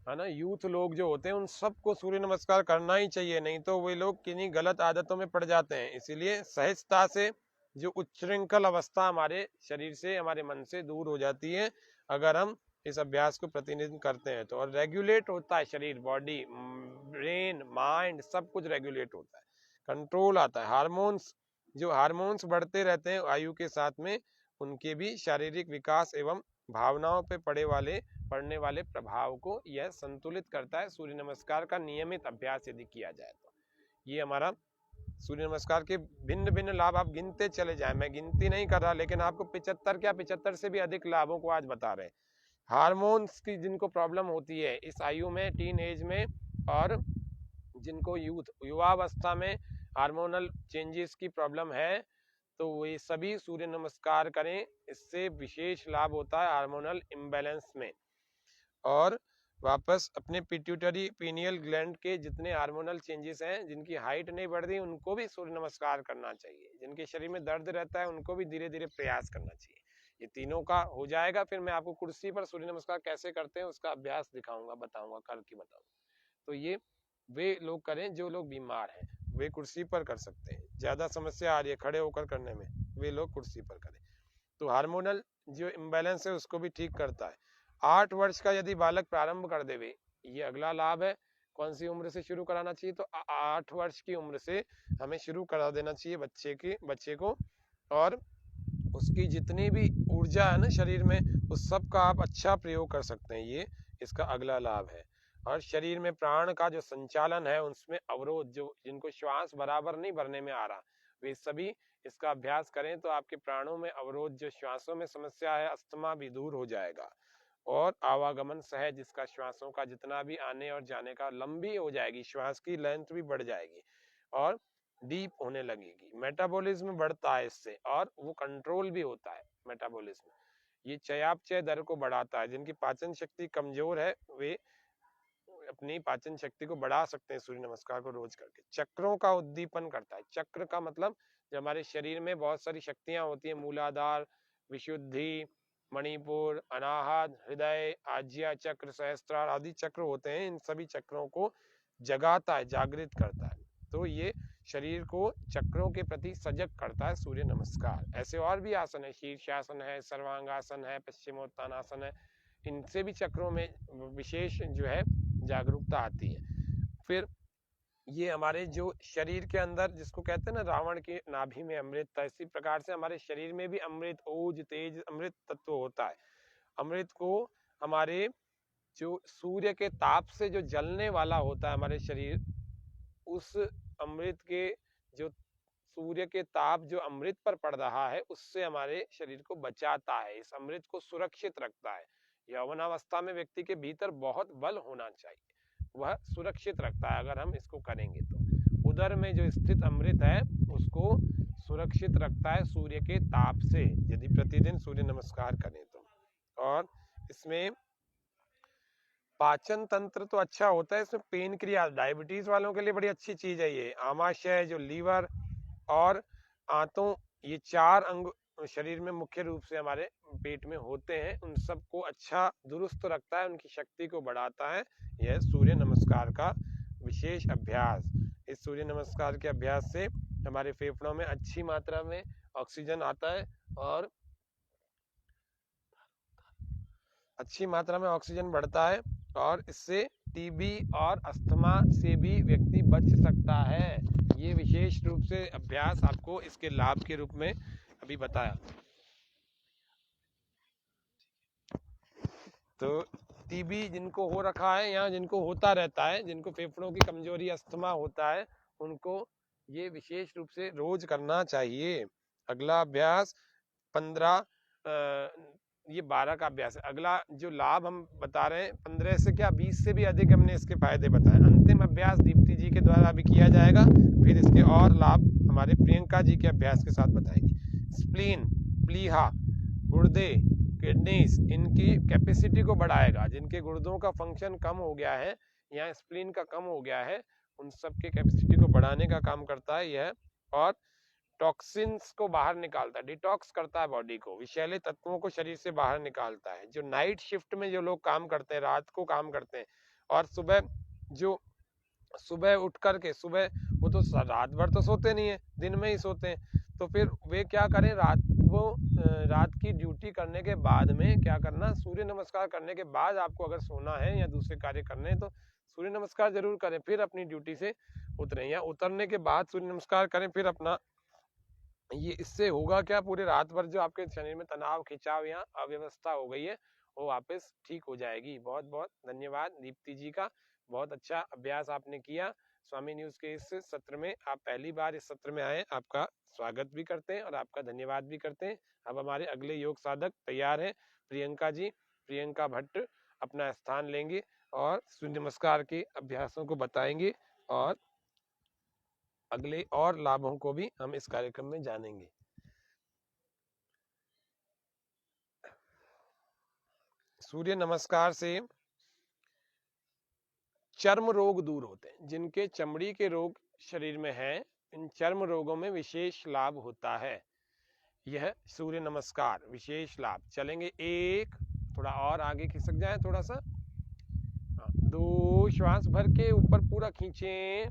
है ना। यूथ लोग जो होते हैं उन सबको सूर्य नमस्कार करना ही चाहिए, नहीं तो वे लोग किन्हीं गलत आदतों में पड़ जाते हैं। इसीलिए सहजता से जो उच्छृंखल अवस्था हमारे शरीर से, हमारे मन से दूर हो जाती है अगर हम इस अभ्यास को प्रतिनिधित्व करते हैं तो। और रेगुलेट होता है शरीर, बॉडी, ब्रेन, माइंड, सब कुछ रेगुलेट होता है, कंट्रोल आता है। हार्मोन्स, जो हार्मोन्स बढ़ते रहते हैं आयु के साथ में, उनके भी शारीरिक विकास एवं भावनाओं पे पड़ने वाले प्रभाव को यह संतुलित करता है। सूर्य नमस्कार का नियमित अभ्यास यदि किया जाए तो ये हमारा सूर्य नमस्कार के भिन्न भिन्न लाभ आप गिनते चले जाएं। मैं गिनती नहीं कर रहा, लेकिन आपको 75 से भी अधिक लाभों को आज बता रहे हैं। हार्मोन्स की जिनको प्रॉब्लम होती है इस आयु में, टीन एज में, और जिनको युवावस्था में हार्मोनल चेंजेस की प्रॉब्लम है, तो वे सभी सूर्य नमस्कार करें। इससे विशेष लाभ होता है हार्मोनल इम्बैलेंस में। और वापस अपने पिट्यूटरी पीनियल ग्लैंड के जितने हार्मोनल चेंजेस हैं, जिनकी हाइट नहीं बढ़ रही, उनको भी सूर्य नमस्कार करना चाहिए। जिनके शरीर में दर्द रहता है उनको भी धीरे धीरे प्रयास करना चाहिए। ये तीनों का हो जाएगा, फिर मैं आपको कुर्सी पर सूर्य नमस्कार कैसे करते हैं उसका अभ्यास दिखाऊंगा, बताऊंगा, करके बताऊंगा। तो ये वे लोग करें जो लोग बीमार हैं, वे कुर्सी पर कर सकते हैं। ज्यादा समस्या आ रही है खड़े होकर करने में, वे लोग कुर्सी पर करें। तो हार्मोनल जो इम्बैलेंस है उसको भी ठीक करता है। 8 वर्ष का यदि बालक प्रारंभ कर देवे, ये अगला लाभ है। कौन सी उम्र से शुरू कराना चाहिए? तो 8 वर्ष की उम्र से हमें शुरू करा देना चाहिए बच्चे को। और उसकी जितनी भी ऊर्जा है ना शरीर में, उस सब का आप अच्छा प्रयोग कर सकते हैं। ये इसका अगला लाभ है। और शरीर में प्राण का जो संचालन है, उसमें अवरोध, जो जिनको श्वास बराबर नहीं भरने में आ रहा, वे सभी इसका अभ्यास करें तो आपके प्राणों में अवरोध, जो श्वासों में समस्या है, अस्थमा भी दूर हो जाएगा। और आवागमन सहज, जिसका श्वासों का जितना भी आने और जाने का लंबी हो जाएगी, श्वास की लेंथ भी बढ़ जाएगी और डीप होने लगेगी। मेटाबॉलिज्म बढ़ता है इससे, और वो कंट्रोल भी होता है मेटाबॉलिज्म। ये चयापचय दर को बढ़ाता है। जिनकी पाचन शक्ति कमजोर है वे अपनी पाचन शक्ति को बढ़ा सकते हैं सूर्य नमस्कार को रोज करके। चक्रों का उद्दीपन करता है। चक्र का मतलब जो हमारे शरीर में बहुत सारी शक्तियां होती है, मूलाधार, विशुद्धि, मणिपुर, अनाहत, हृदय, आज्या चक्र, सहस्त्रार आदि चक्र होते हैं। इन सभी चक्रों को जगाता है, जागृत करता है। तो ये शरीर को चक्रों के प्रति सजग करता है सूर्य नमस्कार। ऐसे और भी आसन है, शीर्षासन है, सर्वांगासन है, पश्चिमोत्तानासन है। इनसे भी चक्रों में विशेष जो है जागरूकता आती है। फिर ये हमारे जो शरीर के अंदर, जिसको कहते हैं ना रावण के नाभि में अमृत, इसी प्रकार से हमारे शरीर में भी अमृत, ओज, तेज, अमृत तत्व होता है। अमृत को हमारे जो सूर्य के ताप से जो जलने वाला होता है हमारे शरीर, उस अमृत के जो सूर्य के ताप जो अमृत पर पड़ रहा है, उससे हमारे शरीर को बचाता है, इस अमृत को सुरक्षित रखता है। यौवनावस्था में व्यक्ति के भीतर बहुत बल होना चाहिए, वह सुरक्षित रखता है अगर हम इसको करेंगे तो। उदर में जो स्थित अमृत है उसको सुरक्षित रखता है सूर्य के ताप से, यदि प्रतिदिन सूर्य नमस्कार करें तो। और इसमें पाचन तंत्र तो अच्छा होता है। इसमें पेन क्रिया, डायबिटीज वालों के लिए बड़ी अच्छी चीज है ये। आमाशय, जो लीवर और आंतों, ये 4 अंग शरीर में मुख्य रूप से हमारे पेट में होते हैं, उन सबको अच्छा दुरुस्त रखता है, उनकी शक्ति को बढ़ाता है यह सूर्य नमस्कार का विशेष अभ्यास। इस सूर्य नमस्कार के अभ्यास से हमारे फेफड़ों में अच्छी मात्रा में ऑक्सीजन आता है और अच्छी मात्रा में ऑक्सीजन बढ़ता है, और इससे टीबी और अस्थमा से भी व्यक्ति बच सकता है। ये विशेष रूप से अभ्यास आपको इसके लाभ के रूप में अभी बताया। तो टीबी जिनको हो रखा है या जिनको होता रहता है, जिनको फेफड़ों की कमजोरी अस्थमा होता है, उनको ये विशेष रूप से रोज करना चाहिए। अगला अभ्यास 15 ये 12 का अभ्यास है। अगला जो लाभ हम बता रहे हैं 15 से क्या 20 से भी अधिक हमने इसके फायदे बताए। अंतिम अभ्यास दीप्ति जी के द्वारा भी किया जाएगा, फिर इसके और लाभ हमारे प्रियंका जी के अभ्यास के साथ बताएंगे। स्प्लीन, प्लीहा, गुर्दे, किडनीज, इनकी कैपेसिटी को बढ़ाएगा। जिनके गुर्दों का फंक्शन कम हो गया है या स्प्लीन का कम हो गया है, उन सब के कैपेसिटी को बढ़ाने का काम करता है यह। और टॉक्सिन्स को बाहर निकालता है, डिटॉक्स करता है बॉडी को, विषैले तत्वों को शरीर से बाहर निकालता है। जो नाइट शिफ्ट में जो लोग काम करते हैं, रात को काम करते हैं, और सुबह उठ करके सुबह वो तो रात भर तो सोते नहीं है, दिन में ही सोते हैं, तो फिर वे क्या करें, रात की ड्यूटी करने के बाद में क्या करना, सूर्य नमस्कार करने के बाद आपको अगर सोना है या दूसरे कार्य करने हैं तो सूर्य नमस्कार जरूर करें, फिर अपनी ड्यूटी से उतरें, या उतरने के बाद सूर्य नमस्कार करें, फिर अपना ये इससे होगा क्या, पूरे रात भर जो आपके शरीर में तनाव, खिंचाव या अव्यवस्था हो गई है वो वापस ठीक हो जाएगी। बहुत बहुत धन्यवाद दीप्ति जी का, बहुत अच्छा अभ्यास आपने किया। स्वामी न्यूज के इस सत्र में आप पहली बार इस सत्र में आए, आपका स्वागत भी करते हैं और आपका धन्यवाद भी करते हैं। अब हमारे अगले योग साधक तैयार हैं, प्रियंका जी, प्रियंका भट्ट अपना स्थान लेंगे और सूर्य नमस्कार के अभ्यासों को बताएंगे और अगले और लाभों को भी हम इस कार्यक्रम में जानेंगे। सूर्य नमस्कार से चर्म रोग दूर होते हैं। जिनके चमड़ी के रोग शरीर में हैं, इन चर्म रोगों में विशेष लाभ होता है। यह सूर्य नमस्कार विशेष लाभ। चलेंगे, एक थोड़ा और आगे खिसक जाए, थोड़ा सा, 2 श्वास भर के ऊपर पूरा खींचें,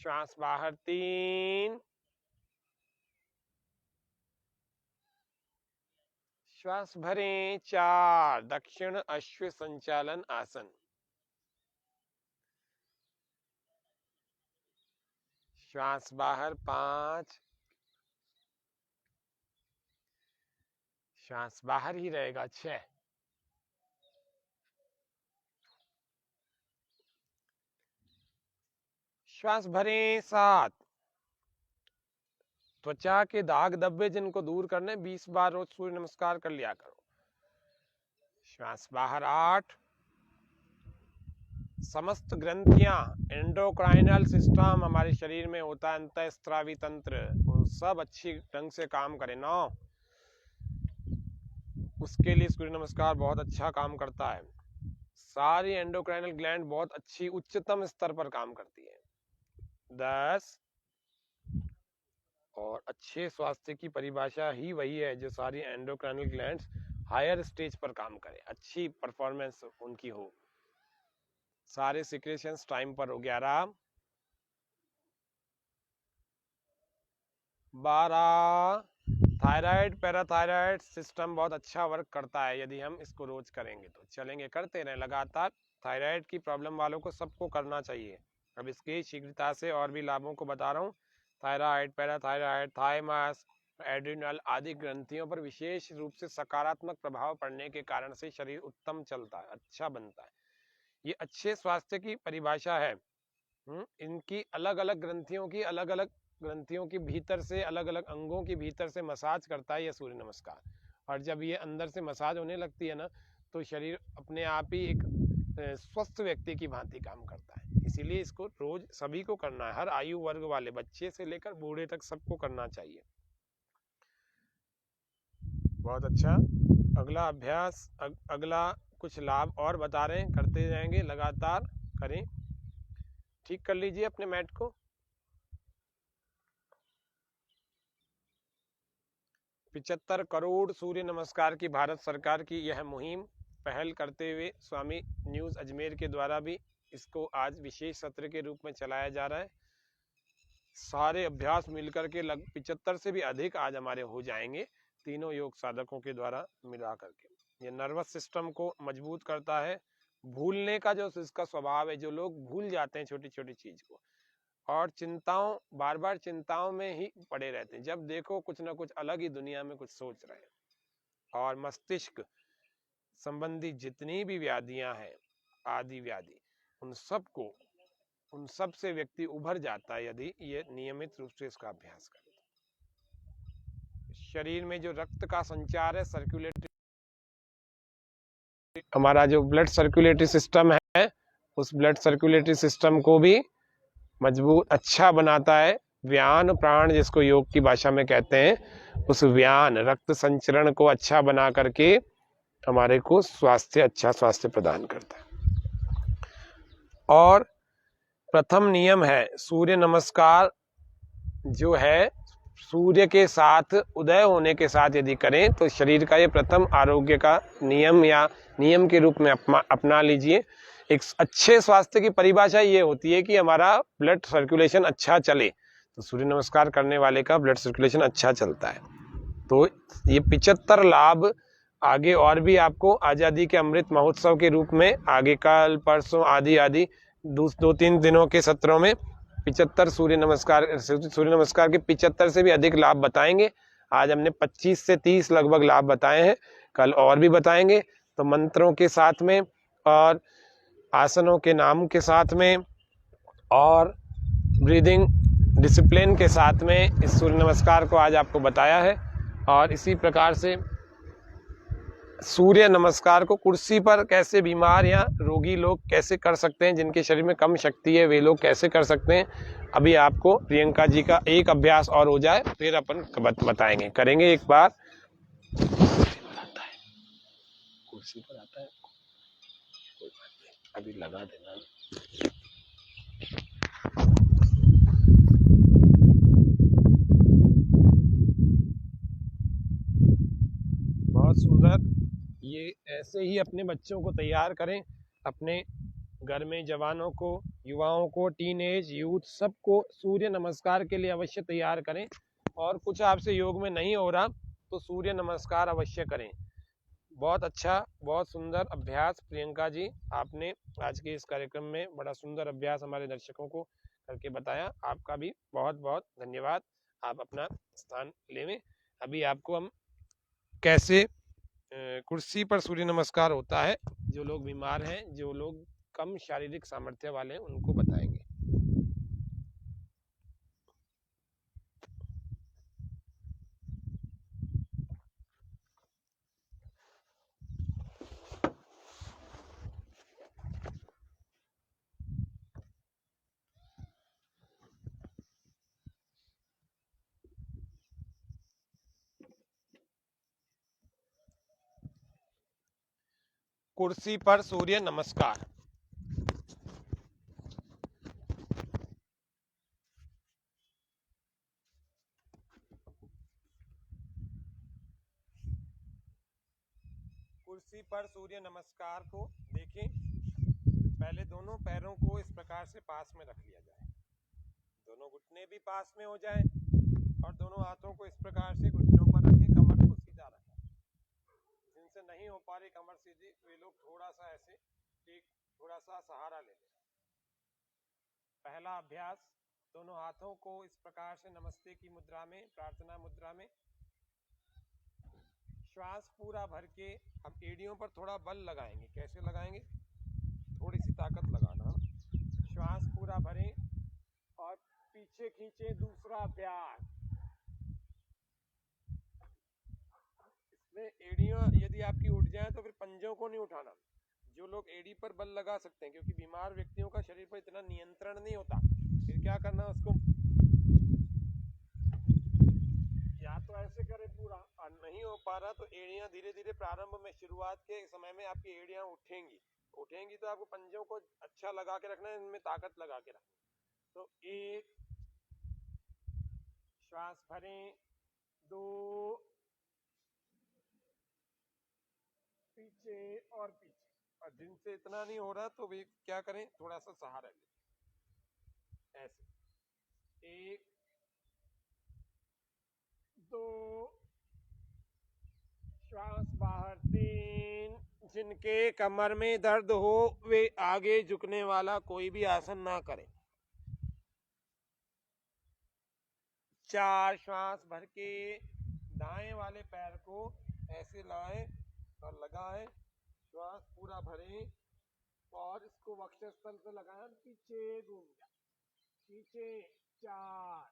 श्वास बाहर 3, श्वास भरें 4, दक्षिण अश्व संचालन आसन। श्वास बाहर 5, श्वास बाहर ही रहेगा 6, श्वास भरें 7। त्वचा के दाग धब्बे जिनको दूर करने 20 बार रोज सूर्य नमस्कार कर लिया करो। श्वास बाहर 8। समस्त ग्रंथियां, एंडोक्राइनल सिस्टम हमारे शरीर में होता है, अंतःस्रावी तंत्र, वो सब अच्छी ढंग से काम करे 9। उसके लिए सूर्य नमस्कार बहुत अच्छा काम करता है। सारी एंडोक्राइनल ग्लैंड बहुत अच्छी उच्चतम स्तर पर काम करती है। 10। और अच्छे स्वास्थ्य की परिभाषा ही वही है जो सारी एंडोक्राइनल ग्लैंड्स हायर स्टेज पर काम करें, अच्छी परफॉर्मेंस उनकी हो, सारे सिक्रेशंस टाइम पर हो। 11। 12। थायराइड पैराथायराइड सिस्टम बहुत अच्छा वर्क करता है यदि हम इसको रोज करेंगे तो। चलेंगे, करते रहें लगातार। थायराइड की प्रॉब्लम वालों को सबको करना चाहिए। अब इसके शीघ्रता से और भी लाभों को बता रहा हूँ। थायराइड, पैराथायराइड, थाइमस, एड्रिनल आदि ग्रंथियों पर विशेष रूप से सकारात्मक प्रभाव पड़ने के कारण से शरीर उत्तम चलता है, अच्छा बनता है। ये अच्छे स्वास्थ्य की परिभाषा है। इनकी अलग अलग ग्रंथियों की भीतर से, अलग अलग अंगों की भीतर से मसाज करता है यह सूर्य नमस्कार। और जब ये अंदर से मसाज होने लगती है ना, तो शरीर अपने आप ही एक स्वस्थ व्यक्ति की भांति काम करता है। इसीलिए इसको रोज सभी को करना है, हर आयु वर्ग वाले, बच्चे से लेकर बूढ़े तक सबको करना चाहिए। बहुत अच्छा। अगला अभ्यास, अगला कुछ लाभ और बता रहे हैं, करते जाएंगे, लगातार करें। ठीक कर लीजिए अपने मैट को। 75 करोड़ सूर्य नमस्कार की भारत सरकार की यह मुहिम पहल करते हुए स्वामी न्यूज अजमेर के द्वारा भी इसको आज विशेष सत्र के रूप में चलाया जा रहा है। सारे अभ्यास मिलकर के 75 से भी अधिक आज हमारे हो जाएंगे, तीनों योग साधकों के द्वारा मिला करके। ये नर्वस सिस्टम को मजबूत करता है। भूलने का जो इसका स्वभाव है, जो लोग भूल जाते हैं छोटी छोटी चीज को, और बार बार चिंताओं में ही पड़े रहते हैं, जब देखो कुछ ना कुछ अलग ही दुनिया में कुछ सोच रहे हैं, और मस्तिष्क संबंधी जितनी भी व्याधियां हैं, आदि व्याधि, उन सब से व्यक्ति उभर जाता है यदि ये नियमित रूप से इसका अभ्यास करे। शरीर में जो रक्त का संचार है, सर्कुलेटरी, हमारा जो ब्लड सर्कुलेटरी सिस्टम है, उस ब्लड सर्कुलेटरी सिस्टम को भी मजबूत अच्छा बनाता है। व्यान प्राण जिसको योग की भाषा में कहते हैं, उस व्यान रक्त संचरण को अच्छा बना करके हमारे को अच्छा स्वास्थ्य प्रदान करता है। और प्रथम नियम है सूर्य नमस्कार, जो है सूर्य के साथ उदय होने के साथ यदि करें तो शरीर का ये प्रथम आरोग्य का नियम या नियम के रूप में अपना लीजिए। एक अच्छे स्वास्थ्य की परिभाषा ये होती है कि हमारा ब्लड सर्कुलेशन अच्छा चले, तो सूर्य नमस्कार करने वाले का ब्लड सर्कुलेशन अच्छा चलता है। तो ये 75 लाभ आगे और भी आपको आज़ादी के अमृत महोत्सव के रूप में आगे कल परसों आदि 2-3 दिनों के सत्रों में 75 सूर्य नमस्कार के 75 से भी अधिक लाभ बताएंगे। आज हमने 25 से 30 लगभग लाभ बताए हैं, कल और भी बताएंगे। तो मंत्रों के साथ में और आसनों के नाम के साथ में और ब्रीदिंग डिसिप्लिन के साथ में इस सूर्य नमस्कार को आज आपको बताया है। और इसी प्रकार से सूर्य नमस्कार को कुर्सी पर कैसे बीमार या रोगी लोग कैसे कर सकते हैं, जिनके शरीर में कम शक्ति है वे लोग कैसे कर सकते हैं, अभी आपको प्रियंका जी का एक अभ्यास और हो जाए फिर अपन बताएंगे, करेंगे एक बार। कुर्सी पर आता है, कोई बात नहीं, अभी लगा देना। बहुत सुंदर। ये ऐसे ही अपने बच्चों को तैयार करें, अपने घर में जवानों को, युवाओं को, टीनेज यूथ सबको सूर्य नमस्कार के लिए अवश्य तैयार करें। और कुछ आपसे योग में नहीं हो रहा तो सूर्य नमस्कार अवश्य करें। बहुत अच्छा, बहुत सुंदर अभ्यास प्रियंका जी, आपने आज के इस कार्यक्रम में बड़ा सुंदर अभ्यास हमारे दर्शकों को करके बताया। आपका भी बहुत बहुत धन्यवाद। आप अपना स्थान लेवें। अभी आपको हम कैसे कुर्सी पर सूर्य नमस्कार होता है, जो लोग बीमार हैं, जो लोग कम शारीरिक सामर्थ्य वाले हैं, उनको बताएंगे। कुर्सी पर सूर्य नमस्कार। कुर्सी पर सूर्य नमस्कार को देखें। पहले दोनों पैरों को इस प्रकार से पास में रख लिया जाए, दोनों घुटने भी पास में हो जाए और दोनों हाथों को इस प्रकार से घुटनों पर रखें, कमर को सीधा रखें। जिनसे नहीं हो पा रही कमर सीधी, वे लोग थोड़ा सा ऐसे थोड़ा सा सहारा ले लें। पहला अभ्यास, दोनों हाथों को इस प्रकार से नमस्ते की मुद्रा में, प्रार्थना मुद्रा में, श्वास पूरा भर के हम एड़ियों पर थोड़ा बल लगाएंगे। कैसे लगाएंगे? थोड़ी सी ताकत लगाना। श्वास पूरा भरें और पीछे खींचे। दूसरा अभ्यास, इसमें एड़ियां यदि आपकी उठ जाए तो फिर पंजों को नहीं उठाना। जो लोग एड़ी पर बल लगा सकते हैं, क्योंकि बीमार व्यक्तियों का शरीर पर इतना नियंत्रण नहीं होता, फिर क्या करना, उसको या तो ऐसे करे पूरा, और नहीं हो पा रहा तो एड़ियां धीरे धीरे प्रारंभ में, शुरुआत के समय में आपकी एड़ियां उठेंगी तो आपको पंजों को अच्छा लगा के रखना है, इनमें ताकत लगा के रखना। तो एक, श्वास भरें, 2, पीछे और पीछे। और जिनसे इतना नहीं हो रहा तो वे क्या करें, थोड़ा सा सहारा लें, ऐसे 1, 2, श्वास बाहर 3। जिनके कमर में दर्द हो वे आगे झुकने वाला कोई भी आसन ना करें। 4, श्वास भर के दाएं वाले पैर को ऐसे लाएं और लगाएं, श्वास पूरा भरें और इसको वक्षस्थल से लगाएं, पीछे घूम जाए, पीछे 4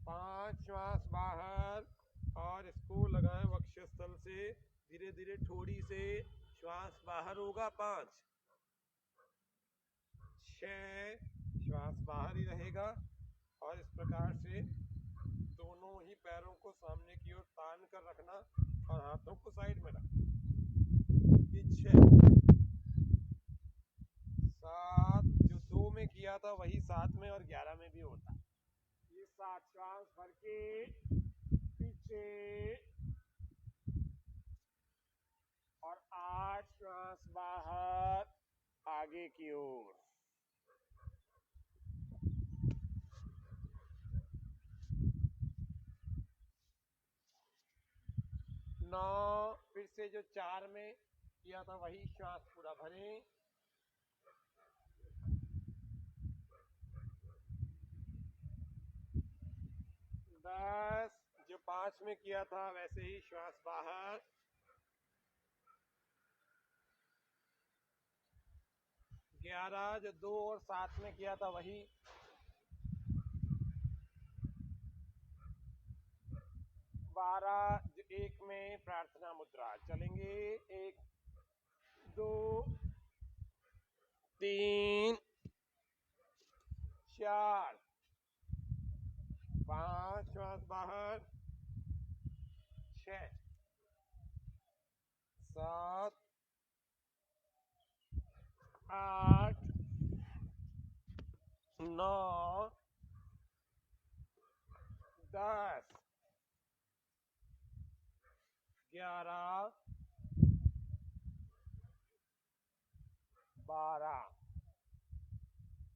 5 श्वास बाहर और इसको लगाएं वक्षस्थल से, धीरे धीरे ठोड़ी से श्वास बाहर होगा, 5 6 श्वास बाहर ही रहेगा और इस प्रकार से दोनों ही पैरों को सामने की ओर तान कर रखना और हाथों को साइड में रखना। ये 6 7 जो 2 में किया था वही 7 में और 11 में भी होता। ये 7 श्वास भर के पीछे और 8 श्वास बाहर आगे की ओर। 9 फिर से जो 4 में किया था वही श्वास पूरा भरें। 10 जो 5 में किया था वैसे ही श्वास बाहर। 11 जो 2 और 7 में किया था वही। 12 जो 1 में प्रार्थना मुद्रा चलेंगे। 1 2 3 4 5 श्वास बाहर। 6 7 8 9 10 11 12।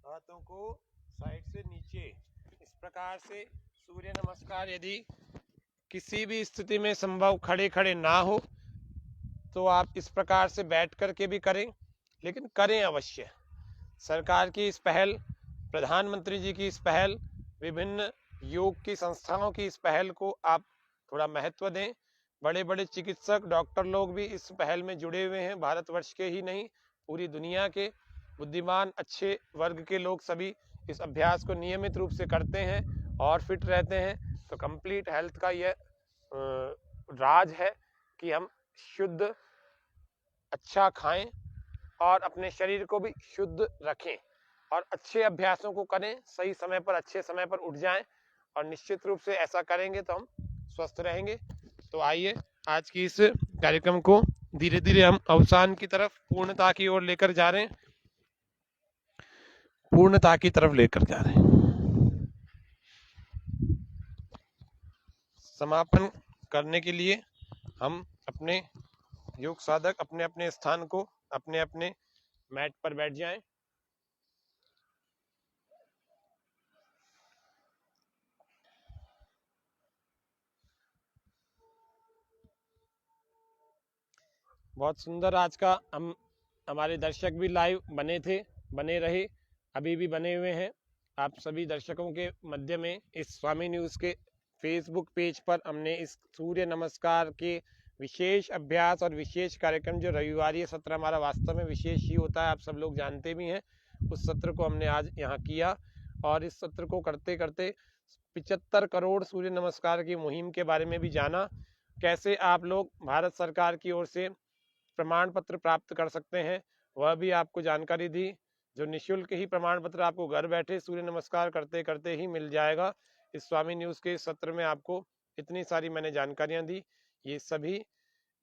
हाथों को साइड से नीचे। इस प्रकार से सूर्य नमस्कार यदि किसी भी स्थिति में संभव खड़े खड़े ना हो तो आप इस प्रकार से बैठ करके भी करें, लेकिन करें अवश्य। सरकार की इस पहल, प्रधानमंत्री जी की इस पहल, विभिन्न योग की संस्थाओं की इस पहल को आप थोड़ा महत्व दें। बड़े बड़े चिकित्सक, डॉक्टर लोग भी इस पहल में जुड़े हुए हैं, भारतवर्ष के ही नहीं पूरी दुनिया के बुद्धिमान अच्छे वर्ग के लोग सभी इस अभ्यास को नियमित रूप से करते हैं और फिट रहते हैं। तो कंप्लीट हेल्थ का यह राज है कि हम शुद्ध अच्छा खाएं और अपने शरीर को भी शुद्ध रखें और अच्छे अभ्यासों को करें, सही समय पर अच्छे समय पर उठ जाएं और निश्चित रूप से ऐसा करेंगे तो हम स्वस्थ रहेंगे। तो आइए आज की इस कार्यक्रम को धीरे धीरे हम अवसान की तरफ, पूर्णता की ओर लेकर जा रहे हैं, पूर्णता की तरफ लेकर जा रहे हैं। समापन करने के लिए हम अपने योग साधक अपने अपने स्थान को, अपने अपने मैट पर बैठ जाएं। बहुत सुंदर आज का हम हमारे दर्शक भी लाइव बने थे, बने रहे, अभी भी बने हुए हैं। आप सभी दर्शकों के मध्य में इस स्वामी न्यूज़ के फेसबुक पेज पर हमने इस सूर्य नमस्कार के विशेष अभ्यास और विशेष कार्यक्रम, जो रविवारी सत्र हमारा वास्तव में विशेष ही होता है, आप सब लोग जानते भी हैं, उस सत्र को हमने आज यहाँ किया। और इस सत्र को करते करते 75 करोड़ सूर्य नमस्कार की मुहिम के बारे में भी जाना, कैसे आप लोग भारत सरकार की ओर से प्रमाण पत्र प्राप्त कर सकते हैं वह भी आपको जानकारी दी, जो निःशुल्क ही प्रमाण पत्र आपको घर बैठे सूर्य नमस्कार करते करते ही मिल जाएगा। इस स्वामी न्यूज़ के सत्र में आपको इतनी सारी मैंने जानकारियां दी, ये सभी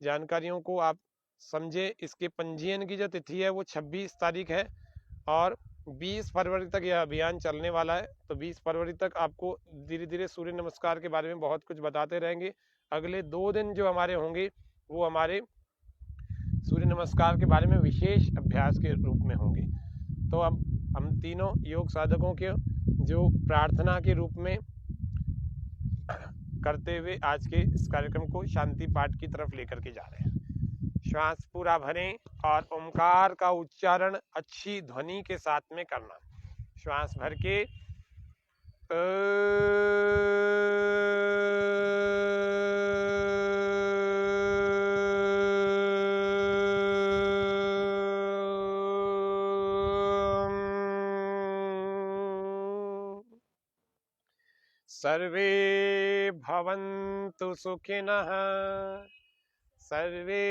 जानकारियों को आप समझे। इसके पंजीयन की जो तिथि है वो 26 तारीख है और 20 फरवरी तक यह अभियान चलने वाला है। तो 20 फरवरी तक आपको धीरे धीरे सूर्य नमस्कार के बारे में बहुत कुछ बताते रहेंगे। अगले 2 दिन जो हमारे होंगे वो हमारे सूर्य नमस्कार के बारे में विशेष अभ्यास के रूप में होंगे। तो अब हम तीनों योग साधकों के जो प्रार्थना के रूप में करते हुए आज के इस कार्यक्रम को शांति पाठ की तरफ लेकर के जा रहे हैं। श्वास पूरा भरें और ओमकार का उच्चारण अच्छी ध्वनि के साथ में करना। श्वास भर के सर्वे भवन्तु सुखिनः, सर्वे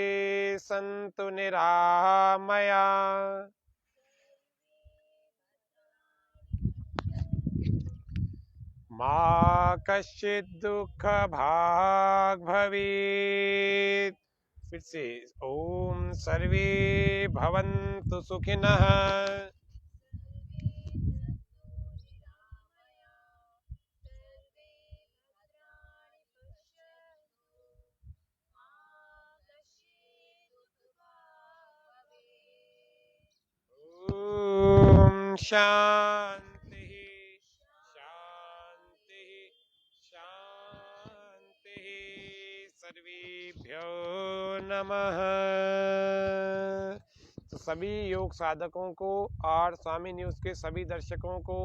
सन्तु निरामया, मा कश्चित् दुःख भाग् भवेत्। फिर से ओम सर्वे भवन्तु सुखिनः, ओम शांति शांति शांति। सर्वेभ्यो नमः। तो सभी योग साधकों को और स्वामी न्यूज़ के सभी दर्शकों को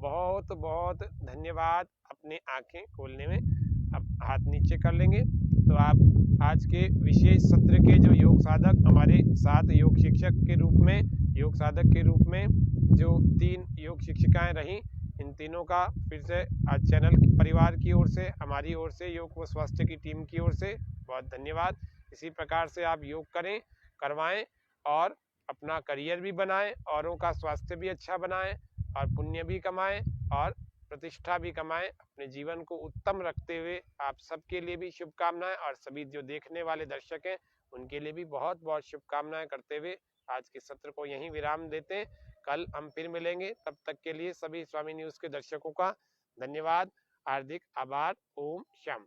बहुत बहुत धन्यवाद अपनी आंखें खोलने में। अब हाथ नीचे कर लेंगे तो आप आज के विशेष सत्र के जो योग साधक हमारे साथ योग शिक्षक के रूप में, योग साधक के रूप में जो 3 योग शिक्षिकाएं रहीं, इन तीनों का फिर से आज चैनल परिवार की ओर से, हमारी ओर से, योग व स्वास्थ्य की टीम की ओर से बहुत धन्यवाद। इसी प्रकार से आप योग करें, करवाएं और अपना करियर भी बनाएं, औरों का स्वास्थ्य भी अच्छा बनाएं और पुण्य भी कमाएं और प्रतिष्ठा भी कमाएं। अपने जीवन को उत्तम रखते हुए आप सबके लिए भी शुभकामनाएं और सभी जो देखने वाले दर्शक हैं उनके लिए भी बहुत बहुत शुभकामनाएं करते हुए आज के सत्र को यहीं विराम देते हैं। कल हम फिर मिलेंगे, तब तक के लिए सभी स्वामी न्यूज़ के दर्शकों का धन्यवाद, हार्दिक आभार। ओम शाम।